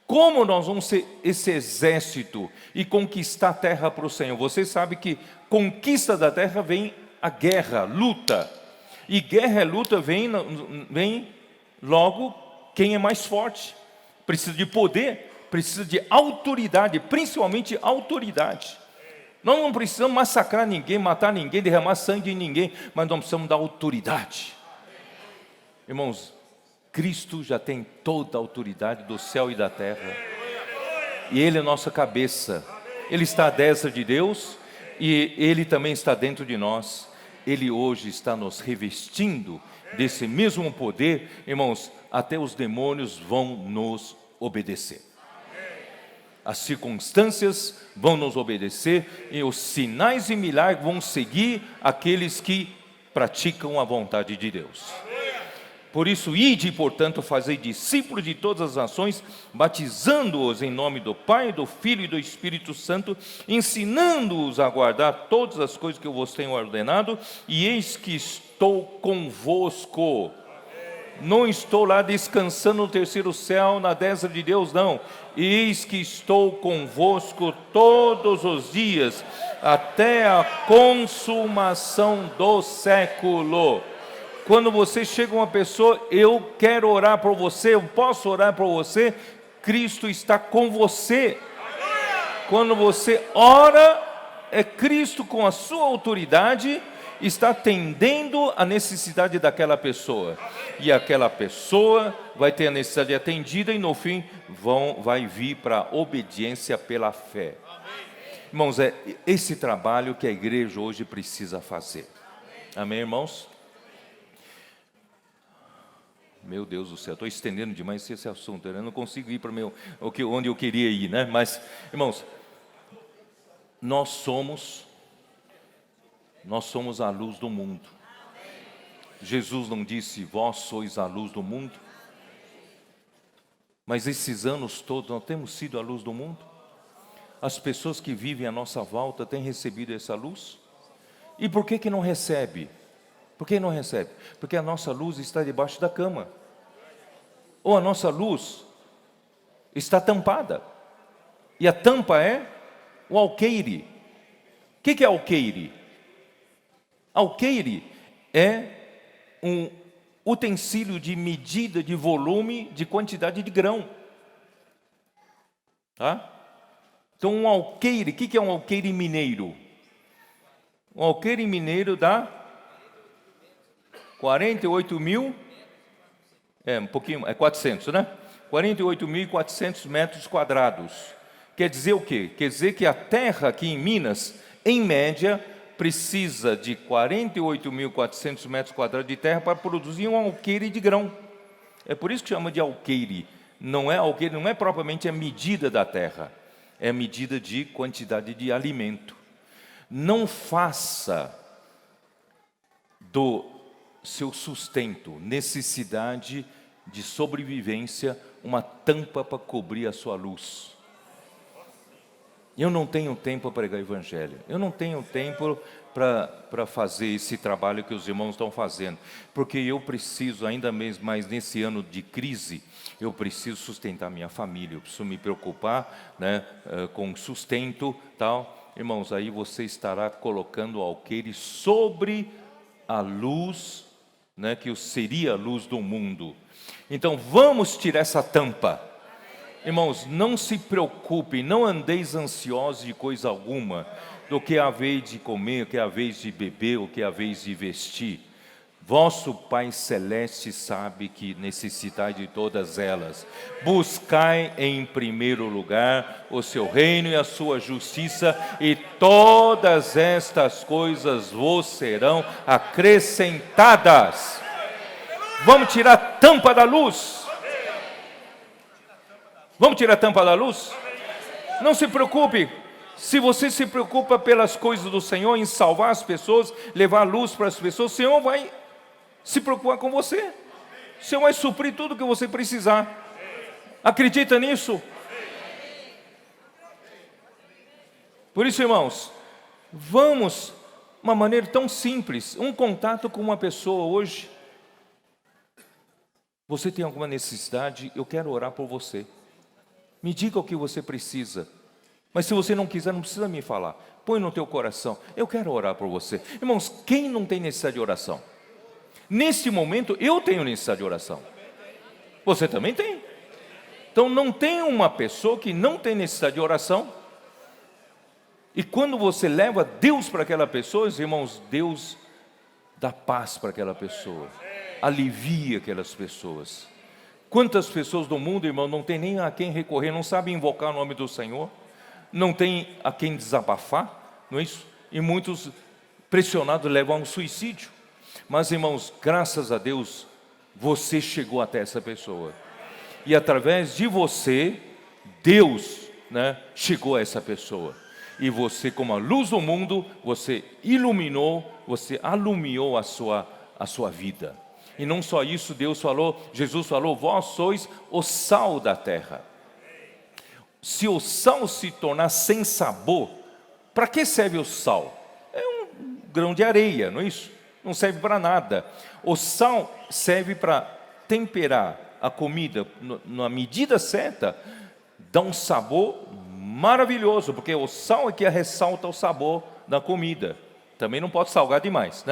como nós vamos ser esse exército e conquistar a terra para o Senhor? Você sabe que conquista da terra vem a guerra, luta. E guerra e luta vem logo quem é mais forte. Precisa de poder, precisa de autoridade, principalmente autoridade. Nós não precisamos massacrar ninguém, matar ninguém, derramar sangue em ninguém, mas nós precisamos da autoridade. Irmãos, Cristo já tem toda a autoridade do céu e da terra. E Ele é nossa cabeça. Ele está à destra de Deus e Ele também está dentro de nós. Ele hoje está nos revestindo desse mesmo poder. Irmãos, até os demônios vão nos obedecer. As circunstâncias vão nos obedecer e os sinais e milagres vão seguir aqueles que praticam a vontade de Deus. Por isso, ide, portanto, fazei discípulos de todas as nações, batizando-os em nome do Pai, do Filho e do Espírito Santo, ensinando-os a guardar todas as coisas que eu vos tenho ordenado, e eis que estou convosco. Não estou lá descansando no terceiro céu, na destra de Deus, não. Eis que estou convosco todos os dias, até a consumação do século. Quando você chega uma pessoa, eu quero orar por você, eu posso orar por você, Cristo está com você. Quando você ora, é Cristo com a sua autoridade, está atendendo a necessidade daquela pessoa. E aquela pessoa vai ter a necessidade atendida e no fim vai vir para a obediência pela fé. Irmãos, é esse trabalho que a igreja hoje precisa fazer. Amém, irmãos? Meu Deus do céu, estou estendendo demais esse assunto, eu não consigo ir para onde eu queria ir, né? Mas, irmãos, nós somos a luz do mundo. Jesus não disse, vós sois a luz do mundo? Mas esses anos todos nós temos sido a luz do mundo? As pessoas que vivem à nossa volta têm recebido essa luz? E por que não recebe? Por que não recebe? Porque a nossa luz está debaixo da cama. Ou a nossa luz está tampada. E a tampa é o alqueire. O que é alqueire? Alqueire é um utensílio de medida de volume, de quantidade de grão. Tá? Então um alqueire, o que é um alqueire mineiro? Um alqueire mineiro dá 48 mil, um pouquinho, 400, né? 48.400 metros quadrados. Quer dizer o quê? Quer dizer que a terra aqui em Minas, em média, precisa de 48.400 metros quadrados de terra para produzir um alqueire de grão. É por isso que chama de alqueire. Alqueire não é propriamente a medida da terra, é a medida de quantidade de alimento. Não faça do seu sustento, necessidade de sobrevivência, uma tampa para cobrir a sua luz. Eu não tenho tempo para pregar o evangelho, eu não tenho tempo para fazer esse trabalho que os irmãos estão fazendo, porque eu preciso, ainda mais nesse ano de crise, eu preciso sustentar minha família, eu preciso me preocupar, né, com sustento, tal. Irmãos, aí você estará colocando o alqueire sobre a luz, né, que seria a luz do mundo. Então vamos tirar essa tampa. Irmãos, não se preocupem, não andeis ansiosos de coisa alguma, do que é a vez de comer, o que é a vez de beber, o que é a vez de vestir. Vosso Pai Celeste sabe que necessitais de todas elas. Buscai em primeiro lugar o seu reino e a sua justiça, e todas estas coisas vos serão acrescentadas. Vamos tirar a tampa da luz? Vamos tirar a tampa da luz? Não se preocupe. Se você se preocupa pelas coisas do Senhor, em salvar as pessoas, levar luz para as pessoas, o Senhor vai se preocupar com você. O Senhor vai suprir tudo que você precisar. Acredita nisso? Por isso, irmãos, vamos, uma maneira tão simples, um contato com uma pessoa hoje. Você tem alguma necessidade? Eu quero orar por você. Me diga o que você precisa. Mas se você não quiser, não precisa me falar. Põe no teu coração. Eu quero orar por você. Irmãos, quem não tem necessidade de oração? Neste momento, eu tenho necessidade de oração. Você também tem. Então, não tem uma pessoa que não tem necessidade de oração. E quando você leva Deus para aquela pessoa, irmãos, Deus dá paz para aquela pessoa. Alivia aquelas pessoas. Quantas pessoas do mundo, irmão, não tem nem a quem recorrer, não sabem invocar o nome do Senhor, não tem a quem desabafar, não é isso? E muitos pressionados levam a um suicídio. Mas, irmãos, graças a Deus, você chegou até essa pessoa. E através de você, Deus, chegou a essa pessoa. E você, como a luz do mundo, você iluminou, você alumiou a sua vida. E não só isso, Jesus falou, vós sois o sal da terra. Se o sal se tornar sem sabor, para que serve o sal? É um grão de areia, não é isso? Não serve para nada. O sal serve para temperar a comida na medida certa, dá um sabor maravilhoso, porque o sal é que ressalta o sabor da comida. Também não pode salgar demais,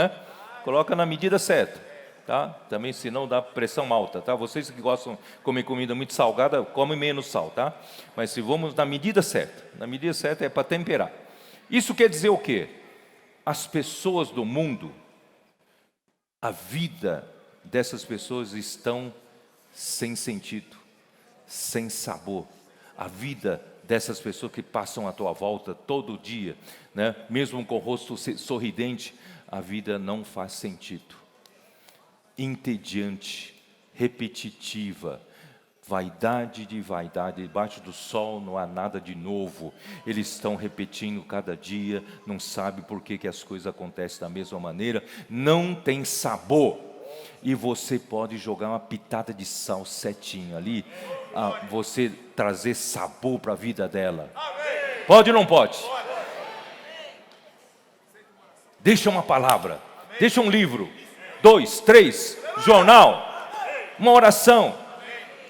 Coloca na medida certa, tá? Também, senão dá pressão alta, tá? Vocês que gostam de comer comida muito salgada, comem menos sal, tá? Mas se vamos na medida certa é para temperar. Isso quer dizer o quê? As pessoas do mundo, a vida dessas pessoas estão sem sentido, sem sabor. A vida dessas pessoas que passam à tua volta todo dia, mesmo com o rosto sorridente, a vida não faz sentido. Entediante, repetitiva, vaidade de vaidade, debaixo do sol não há nada de novo. Eles estão repetindo cada dia, não sabe por que as coisas acontecem da mesma maneira, não tem sabor. E você pode jogar uma pitada de sal certinho ali, você trazer sabor para a vida dela. Pode ou não pode? Deixa uma palavra, deixa um livro, 2, 3, jornal, uma oração.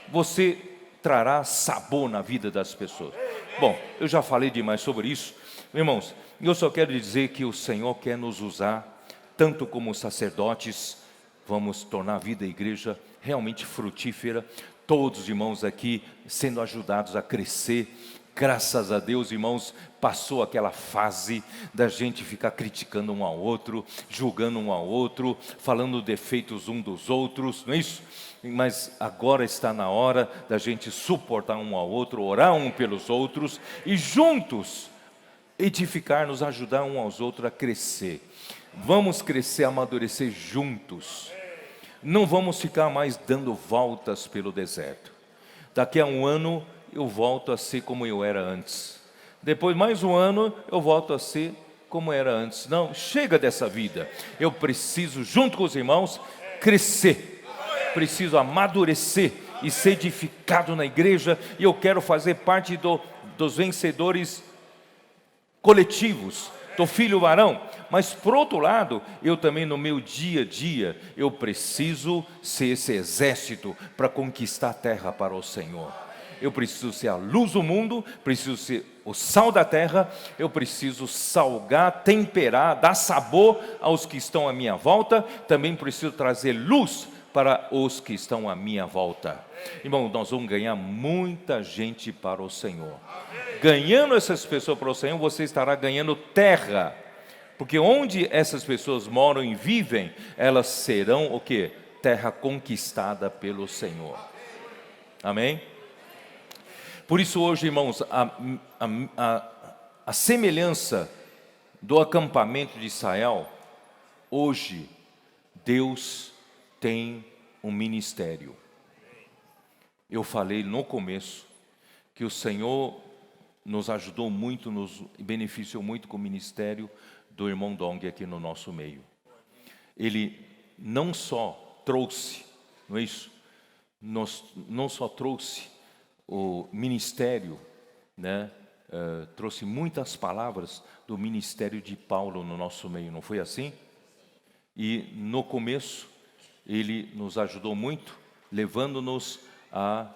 Você trará sabor na vida das pessoas. Bom, eu já falei demais sobre isso. Irmãos, eu só quero dizer que o Senhor quer nos usar, tanto como sacerdotes, vamos tornar a vida da igreja realmente frutífera. Todos os irmãos aqui sendo ajudados a crescer. Graças a Deus, irmãos, passou aquela fase da gente ficar criticando um ao outro, julgando um ao outro, falando defeitos um dos outros, não é isso? Mas agora está na hora da gente suportar um ao outro, orar um pelos outros e juntos edificar, nos ajudar um aos outros a crescer. Vamos crescer, amadurecer juntos. Não vamos ficar mais dando voltas pelo deserto. Daqui a um ano eu volto a ser como eu era antes. Depois mais um ano eu volto a ser como era antes. Não, chega dessa vida. Eu preciso, junto com os irmãos, crescer. Preciso amadurecer e ser edificado na igreja. E eu quero fazer parte dos vencedores coletivos, do filho varão. Mas por outro lado, eu também no meu dia a dia, eu preciso ser esse exército para conquistar a terra para o Senhor. Eu preciso ser a luz do mundo, preciso ser o sal da terra, eu preciso salgar, temperar, dar sabor aos que estão à minha volta, também preciso trazer luz para os que estão à minha volta. Irmão, nós vamos ganhar muita gente para o Senhor. Ganhando essas pessoas para o Senhor, você estará ganhando terra Porque onde essas pessoas moram e vivem, elas serão o quê? Terra conquistada pelo Senhor. Amém? Por isso hoje, irmãos, a semelhança do acampamento de Israel, hoje, Deus tem um ministério. Eu falei no começo que o Senhor nos ajudou muito, nos beneficiou muito com o ministério do irmão Dong aqui no nosso meio. Ele não só trouxe, não é isso? Não só trouxe o ministério, né? Trouxe muitas palavras do ministério de Paulo no nosso meio, não foi assim? E no começo, ele nos ajudou muito, levando-nos a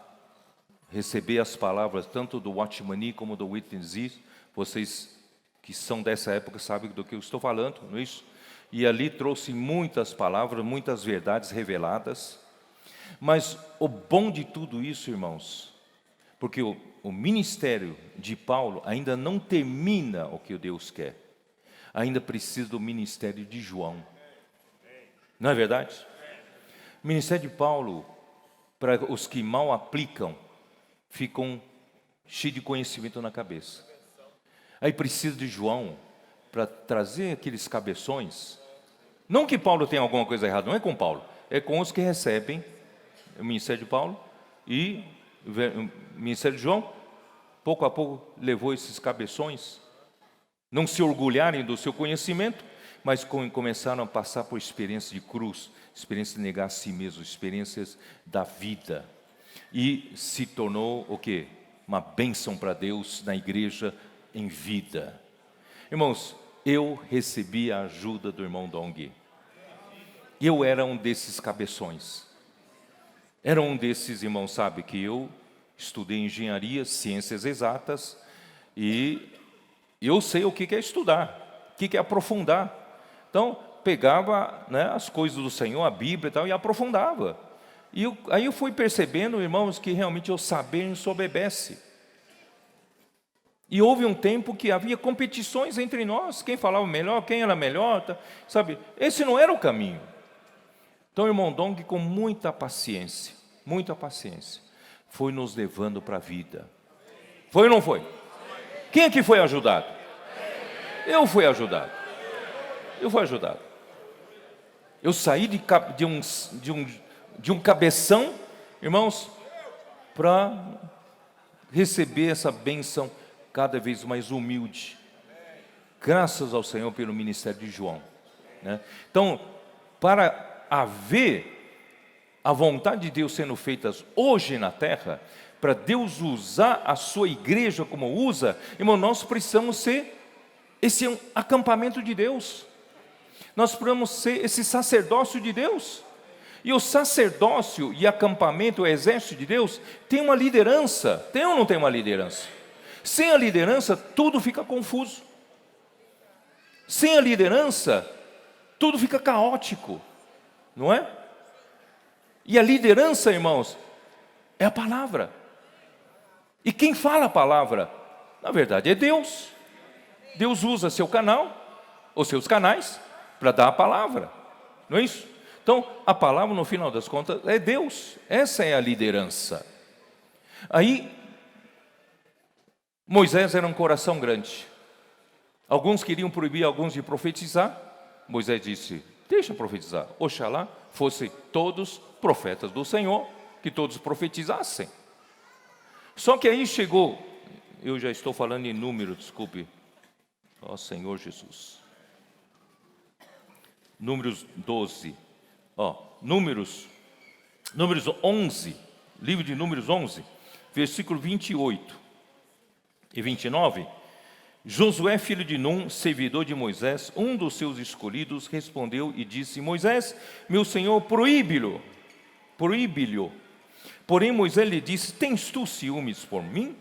receber as palavras tanto do Watchmani como do Witness. Vocês que são dessa época sabem do que eu estou falando, não é isso? E ali trouxe muitas palavras, muitas verdades reveladas. Mas o bom de tudo isso, irmãos, porque o ministério de Paulo ainda não termina o que Deus quer. Ainda precisa do ministério de João. Não é verdade? O ministério de Paulo, para os que mal aplicam, ficam cheios de conhecimento na cabeça. Aí precisa de João para trazer aqueles cabeções. Não que Paulo tenha alguma coisa errada, não é com Paulo, é com os que recebem o ministério de Paulo. E o ministério de João, pouco a pouco, levou esses cabeções, não se orgulharem do seu conhecimento, mas começaram a passar por experiências de cruz, experiências de negar a si mesmo, experiências da vida. E se tornou o quê? Uma bênção para Deus na igreja em vida. Irmãos, eu recebi a ajuda do irmão Dong. Eu era um desses cabeções. Era um desses irmãos, sabe, que eu estudei engenharia, ciências exatas, e eu sei o que é estudar, o que é aprofundar. Então, pegava, né, as coisas do Senhor, a Bíblia e tal, e aprofundava. E aí eu fui percebendo, irmãos, que realmente o saber ensoberbece. E houve um tempo que havia competições entre nós, quem falava melhor, quem era melhor, sabe? Esse não era o caminho. Então, o irmão Dong, com muita paciência, foi nos levando para a vida. Foi ou não foi? Quem é que foi ajudado? Eu fui ajudado. Eu saí de um cabeção, irmãos, para receber essa bênção cada vez mais humilde. Graças ao Senhor pelo ministério de João, né? Então, para haver a vontade de Deus sendo feitas hoje na terra, para Deus usar a sua igreja como usa, irmão, nós precisamos ser esse acampamento de Deus. Nós precisamos ser esse sacerdócio de Deus. E o sacerdócio e acampamento, o exército de Deus, tem uma liderança. Tem ou não tem uma liderança? Sem a liderança, tudo fica confuso. Sem a liderança, tudo fica caótico. Não é? E a liderança, irmãos, é a palavra. E quem fala a palavra, na verdade, é Deus. Deus usa seu canal, ou seus canais, para dar a palavra. Não é isso? Então, a palavra, no final das contas, é Deus. Essa é a liderança. Aí, Moisés era um coração grande. Alguns queriam proibir alguns de profetizar. Moisés disse, deixa profetizar. Oxalá fossem todos profetas do Senhor, que todos profetizassem. Só que aí chegou, eu já estou falando em número, desculpe. Ó Senhor Jesus. Números 12. Números 11, livro de Números 11, versículo 28 e 29, Josué, filho de Num, servidor de Moisés, um dos seus escolhidos, respondeu e disse, Moisés, meu senhor, proíbe-lhe. Porém Moisés lhe disse, tens tu ciúmes por mim?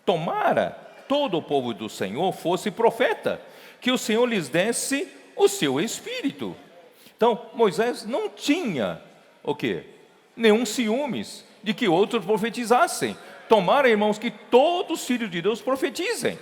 Tomara todo o povo do Senhor fosse profeta, que o Senhor lhes desse o seu espírito. Então, Moisés não tinha, o quê? Nenhum ciúmes de que outros profetizassem. Tomara, irmãos, que todos os filhos de Deus profetizem.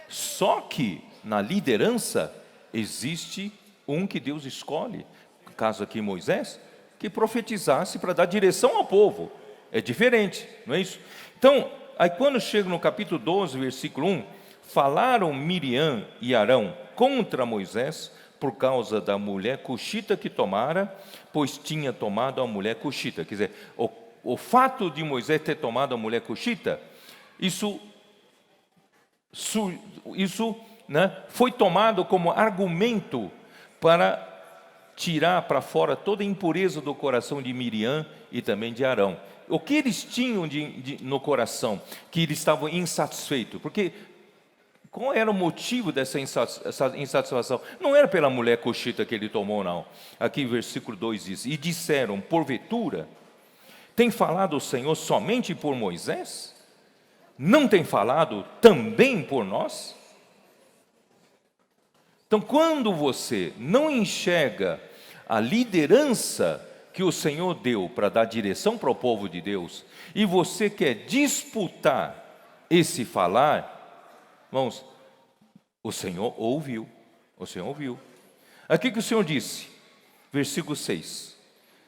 Só que na liderança, existe um que Deus escolhe, no caso aqui Moisés, que profetizasse para dar direção ao povo. É diferente, não é isso? Então, aí quando chega no capítulo 12, versículo 1, falaram Miriam e Arão contra Moisés por causa da mulher cuxita que tomara, pois tinha tomado a mulher cuxita. Quer dizer, o fato de Moisés ter tomado a mulher cuxita, isso né, foi tomado como argumento para tirar para fora toda a impureza do coração de Miriam e também de Arão. O que eles tinham no coração? Que eles estavam insatisfeitos. Porque qual era o motivo dessa insatisfação? Não era pela mulher cuxita que ele tomou, não. Aqui versículo 2 diz: e disseram, porventura, tem falado o Senhor somente por Moisés? Não tem falado também por nós? Então, quando você não enxerga a liderança que o Senhor deu para dar direção para o povo de Deus, e você quer disputar esse falar, irmãos, o Senhor ouviu. Aqui que o Senhor disse, versículo 6: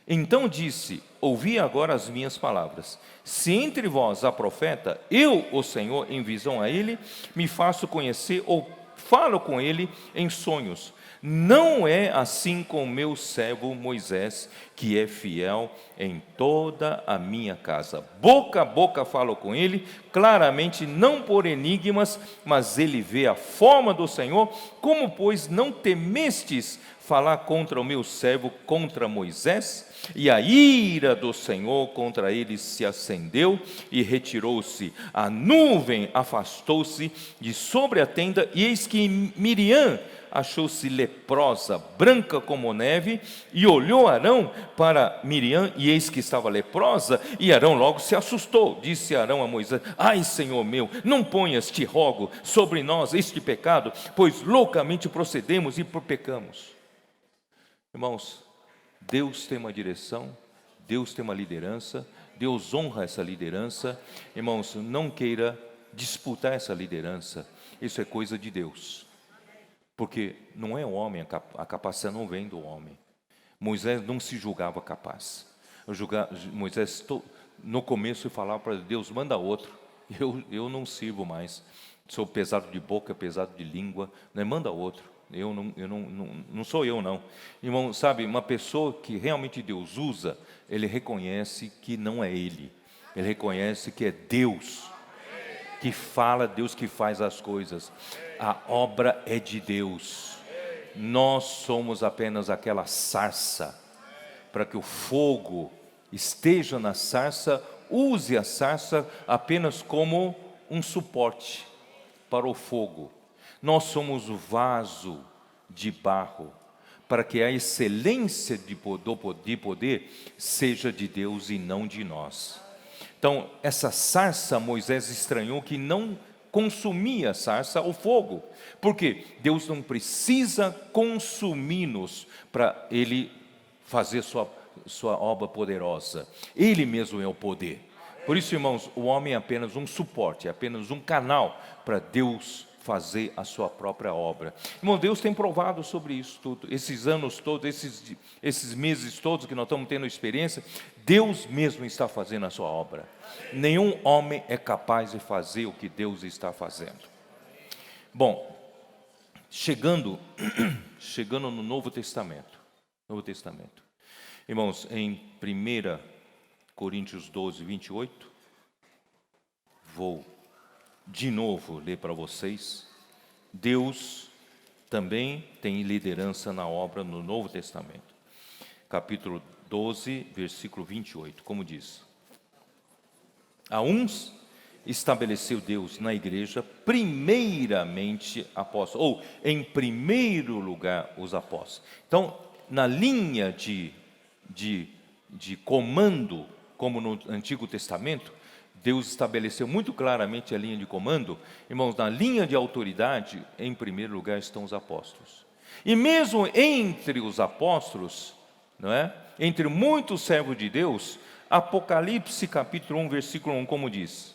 então disse, ouvi agora as minhas palavras. Se entre vós há profeta, eu, o Senhor, em visão a ele, me faço conhecer ou falo com ele em sonhos. Não é assim com o meu servo Moisés, que é fiel em toda a minha casa. Boca a boca falo com ele, claramente, não por enigmas, mas ele vê a forma do Senhor. Como, pois, não temestes falar contra o meu servo, contra Moisés? E a ira do Senhor contra ele se acendeu e retirou-se. A nuvem afastou-se de sobre a tenda, e eis que Miriam achou-se leprosa, branca como neve, e olhou Arão para Miriam, e eis que estava leprosa, e Arão logo se assustou. Disse Arão a Moisés: ai, Senhor meu, não ponhas, te rogo, sobre nós este pecado, pois loucamente procedemos e pecamos. Irmãos, Deus tem uma direção, Deus tem uma liderança, Deus honra essa liderança. Irmãos, não queira disputar essa liderança, isso é coisa de Deus. Porque não é o homem, a capacidade não vem do homem. Moisés não se julgava capaz. Moisés, no começo, falava para Deus: manda outro, eu não sirvo mais. Sou pesado de boca, pesado de língua, né? Manda outro. Não sou eu, não. Irmão, sabe, uma pessoa que realmente Deus usa, ele reconhece que não é ele. Ele reconhece que é Deus que fala, Deus que faz as coisas. A obra é de Deus. Nós somos apenas aquela sarça, para que o fogo esteja na sarça. Use a sarça apenas como um suporte para o fogo. Nós somos o vaso de barro, para que a excelência de poder seja de Deus e não de nós. Então, essa sarça, Moisés estranhou que não consumia a sarça o fogo. Por quê? Deus não precisa consumir-nos para Ele fazer sua obra poderosa. Ele mesmo é o poder. Por isso, irmãos, o homem é apenas um suporte, é apenas um canal para Deus fazer a sua própria obra. Irmão, Deus tem provado sobre isso tudo, esses anos todos, esses meses todos que nós estamos tendo experiência. Deus mesmo está fazendo a sua obra. Nenhum homem é capaz de fazer o que Deus está fazendo. Bom, chegando no Novo Testamento. Irmãos, em 1 Coríntios 12, 28, vou de novo ler para vocês. Deus também tem liderança na obra no Novo Testamento. Capítulo 12, versículo 28, como diz: a uns estabeleceu Deus na igreja primeiramente apóstolos, ou em primeiro lugar os apóstolos. Então, na linha de comando, como no Antigo Testamento, Deus estabeleceu muito claramente a linha de comando. Irmãos, na linha de autoridade, em primeiro lugar estão os apóstolos. E mesmo entre os apóstolos, não é? Entre muitos servos de Deus, Apocalipse capítulo 1, versículo 1, como diz: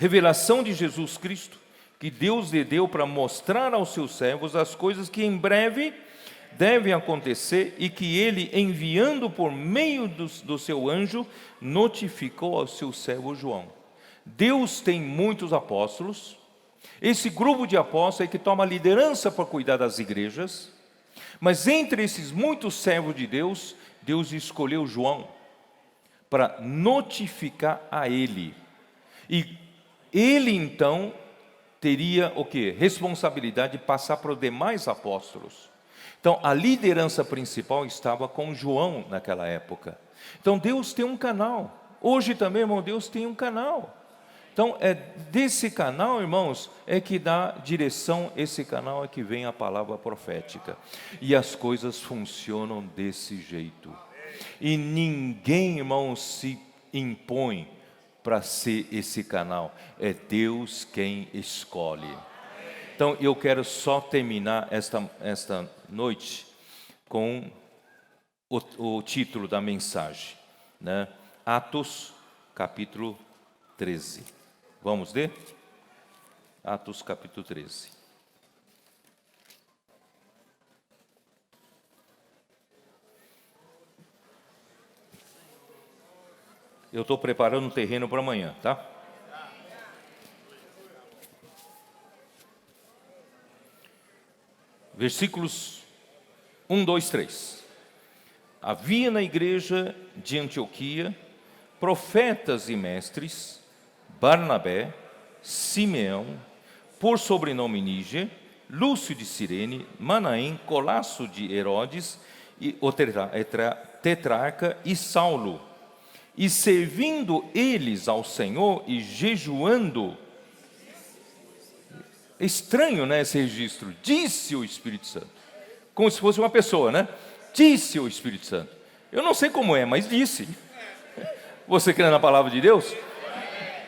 revelação de Jesus Cristo, que Deus lhe deu para mostrar aos seus servos as coisas que em breve devem acontecer e que ele, enviando por meio do seu anjo, notificou ao seu servo João. Deus tem muitos apóstolos. Esse grupo de apóstolos é que toma liderança para cuidar das igrejas. Mas entre esses muitos servos de Deus, Deus escolheu João para notificar a ele. E ele então teria o quê? Responsabilidade de passar para os demais apóstolos. Então a liderança principal estava com João naquela época. Então Deus tem um canal. Hoje também, irmão, Deus tem um canal. Então é desse canal, irmãos, é que dá direção, esse canal é que vem a palavra profética. E as coisas funcionam desse jeito. E ninguém, irmãos, se impõe para ser esse canal. É Deus quem escolhe. Então eu quero só terminar esta noite com o título da mensagem, né? Atos capítulo 13. Vamos ler? Atos capítulo 13. Eu estou preparando um terreno para amanhã, tá? Versículos 1, 2, 3. Havia na igreja de Antioquia profetas e mestres, Barnabé, Simeão, por sobrenome Níger, Lúcio de Cirene, Manaém, Colasso de Herodes, e o tetrarca e Saulo. E servindo eles ao Senhor e jejuando. Estranho, né, esse registro. Disse o Espírito Santo. Como se fosse uma pessoa, né? Disse o Espírito Santo. Eu não sei como é, mas disse. Você crê na palavra de Deus?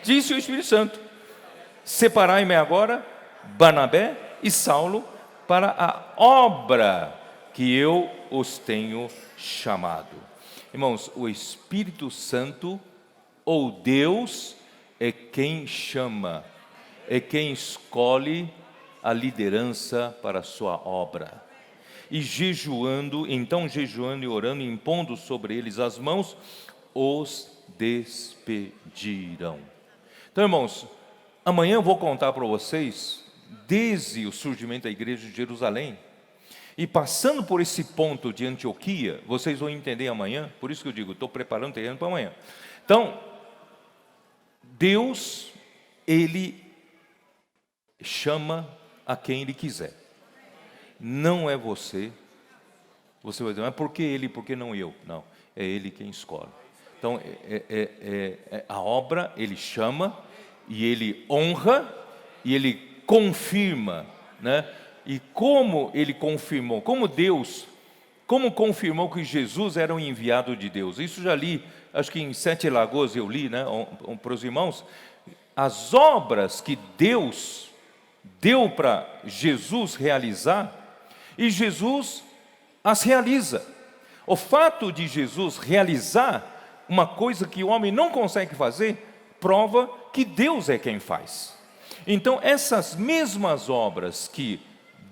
Disse o Espírito Santo: separai-me agora, Barnabé e Saulo, para a obra que eu os tenho chamado. Irmãos, o Espírito Santo, ou Deus, é quem chama, é quem escolhe a liderança para a sua obra. E jejuando e orando, impondo sobre eles as mãos, os despediram. Então, irmãos, amanhã eu vou contar para vocês, desde o surgimento da igreja de Jerusalém, e passando por esse ponto de Antioquia, vocês vão entender amanhã, por isso que eu digo, estou preparando o terreno para amanhã. Então, Deus, Ele chama a quem Ele quiser. Não é você. Você vai dizer, mas por que Ele, por que não eu? Não, é Ele quem escolhe. Então, a obra, Ele chama, e Ele honra, e Ele confirma, né? E como Ele confirmou, como confirmou que Jesus era um enviado de Deus. Isso já li, acho que em Sete Lagoas eu li, né, para os irmãos. As obras que Deus deu para Jesus realizar, e Jesus as realiza. O fato de Jesus realizar uma coisa que o homem não consegue fazer, prova que Deus é quem faz. Então essas mesmas obras que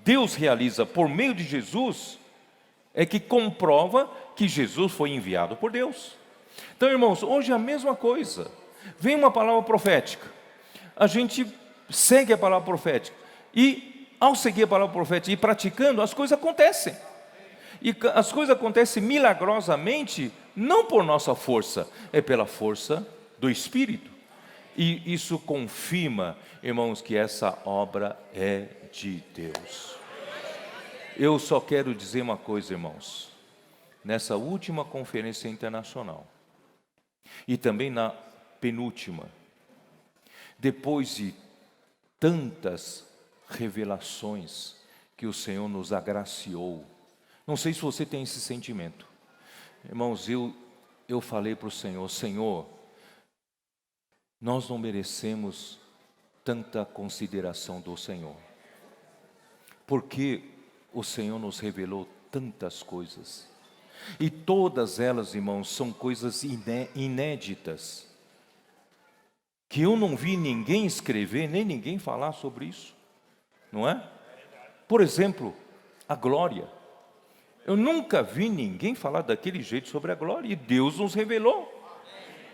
Deus realiza por meio de Jesus, é que comprova que Jesus foi enviado por Deus. Então, irmãos, hoje é a mesma coisa. Vem uma palavra profética, a gente segue a palavra profética, e ao seguir a palavra profética e praticando, as coisas acontecem. E as coisas acontecem milagrosamente, não por nossa força, é pela força do Espírito. E isso confirma, irmãos, que essa obra é de Deus. Eu só quero dizer uma coisa, irmãos. Nessa última conferência internacional, e também na penúltima, depois de tantas revelações que o Senhor nos agraciou, não sei se você tem esse sentimento. Irmãos, eu falei para o Senhor, Senhor, nós não merecemos tanta consideração do Senhor, porque o Senhor nos revelou tantas coisas, e todas elas, irmãos, são coisas inéditas, que eu não vi ninguém escrever, nem ninguém falar sobre isso, não é? Por exemplo, a glória. Eu nunca vi ninguém falar daquele jeito sobre a glória, e Deus nos revelou.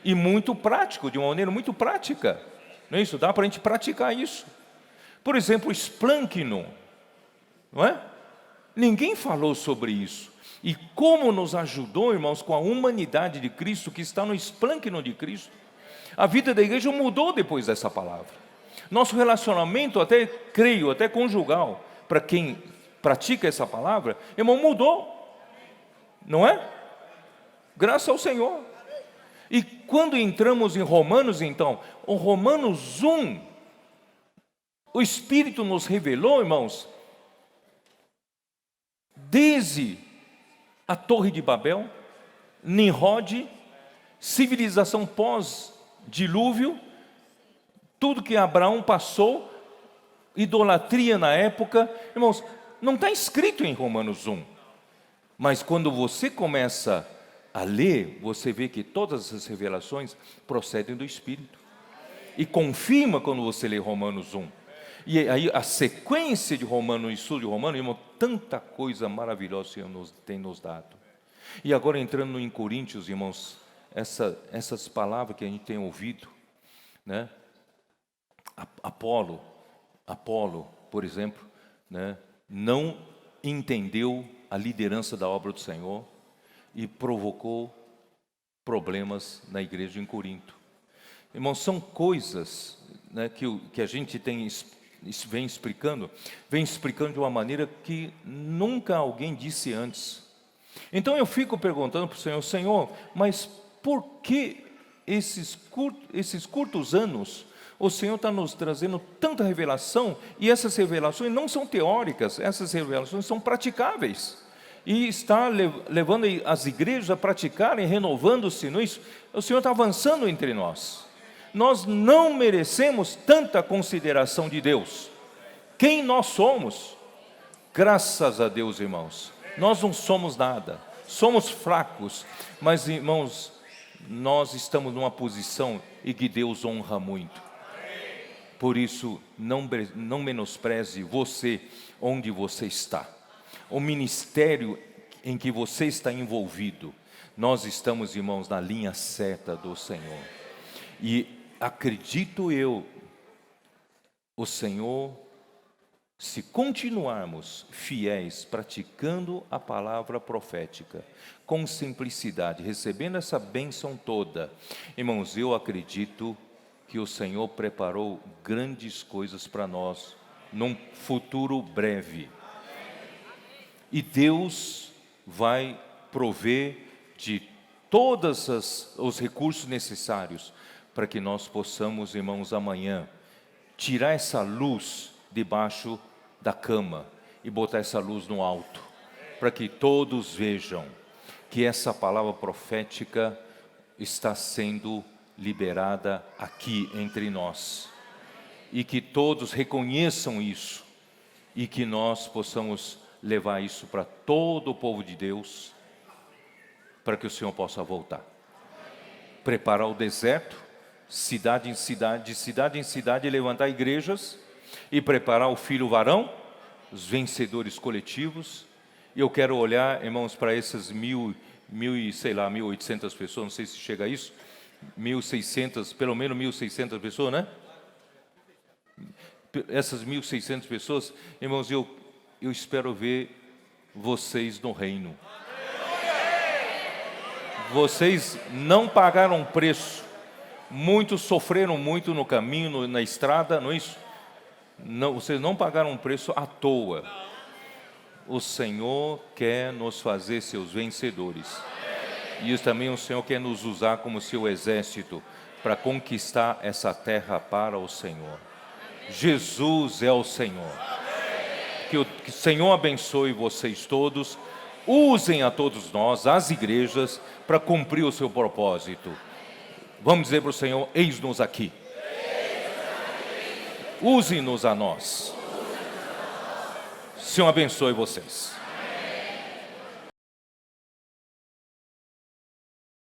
E muito prático, de uma maneira muito prática. Não é isso? Dá para a gente praticar isso. Por exemplo, o esplâncnon, não é? Ninguém falou sobre isso. E como nos ajudou, irmãos, com a humanidade de Cristo, que está no esplâncnon de Cristo. A vida da igreja mudou depois dessa palavra. Nosso relacionamento, até creio, até conjugal, para quem pratica essa palavra, irmão, mudou. Não é? Graças ao Senhor. E quando entramos em Romanos, então, o Romanos 1, o Espírito nos revelou, irmãos, desde a Torre de Babel, Nimrod, civilização pós-dilúvio, tudo que Abraão passou, idolatria na época, irmãos, não está escrito em Romanos 1, mas quando você começa a ler, você vê que todas essas revelações procedem do Espírito, e confirma quando você lê Romanos 1, e aí a sequência de Romanos, o estudo de Romanos, irmão, tanta coisa maravilhosa o Senhor tem nos dado. E agora entrando em Coríntios, irmãos, essas palavras que a gente tem ouvido, né? Apolo, por exemplo, né? Não entendeu a liderança da obra do Senhor e provocou problemas na igreja em Corinto. Irmãos, são coisas, né, que a gente vem explicando de uma maneira que nunca alguém disse antes. Então eu fico perguntando para o Senhor, Senhor, mas por que esses curtos anos o Senhor está nos trazendo tanta revelação, e essas revelações não são teóricas, essas revelações são praticáveis, e está levando as igrejas a praticarem, renovando-se nisso. O Senhor está avançando entre nós. Nós não merecemos tanta consideração de Deus. Quem nós somos? Graças a Deus, irmãos, nós não somos nada, somos fracos, mas, irmãos, nós estamos numa posição em que Deus honra muito. Por isso, não menospreze você onde você está, o ministério em que você está envolvido. Nós estamos, irmãos, na linha certa do Senhor, e acredito eu, o Senhor, se continuarmos fiéis, praticando a palavra profética, com simplicidade, recebendo essa bênção toda, irmãos, eu acredito que o Senhor preparou grandes coisas para nós, num futuro breve. E Deus vai prover de todos os recursos necessários para que nós possamos, irmãos, amanhã, tirar essa luz debaixo da cama e botar essa luz no alto, para que todos vejam que essa palavra profética está sendo liberada aqui entre nós, e que todos reconheçam isso, e que nós possamos levar isso para todo o povo de Deus, para que o Senhor possa voltar, preparar o deserto, cidade em cidade, de cidade em cidade, levantar igrejas e preparar o filho varão, os vencedores coletivos. E eu quero olhar, irmãos, para essas 1.800 pessoas, não sei se chega a isso, 1.600, pelo menos 1.600 pessoas, né? Essas 1.600 pessoas, irmãos, eu espero ver vocês no reino. Vocês não pagaram preço, muitos sofreram muito no caminho, na estrada, não é isso? Não, vocês não pagaram um preço à toa. O Senhor quer nos fazer seus vencedores. E isso também o Senhor quer nos usar como seu exército para conquistar essa terra para o Senhor. Jesus é o Senhor. Que o Senhor abençoe vocês todos. Usem a todos nós, as igrejas, para cumprir o seu propósito. Vamos dizer para o Senhor, eis-nos aqui. Use-nos a nós. Senhor abençoe vocês.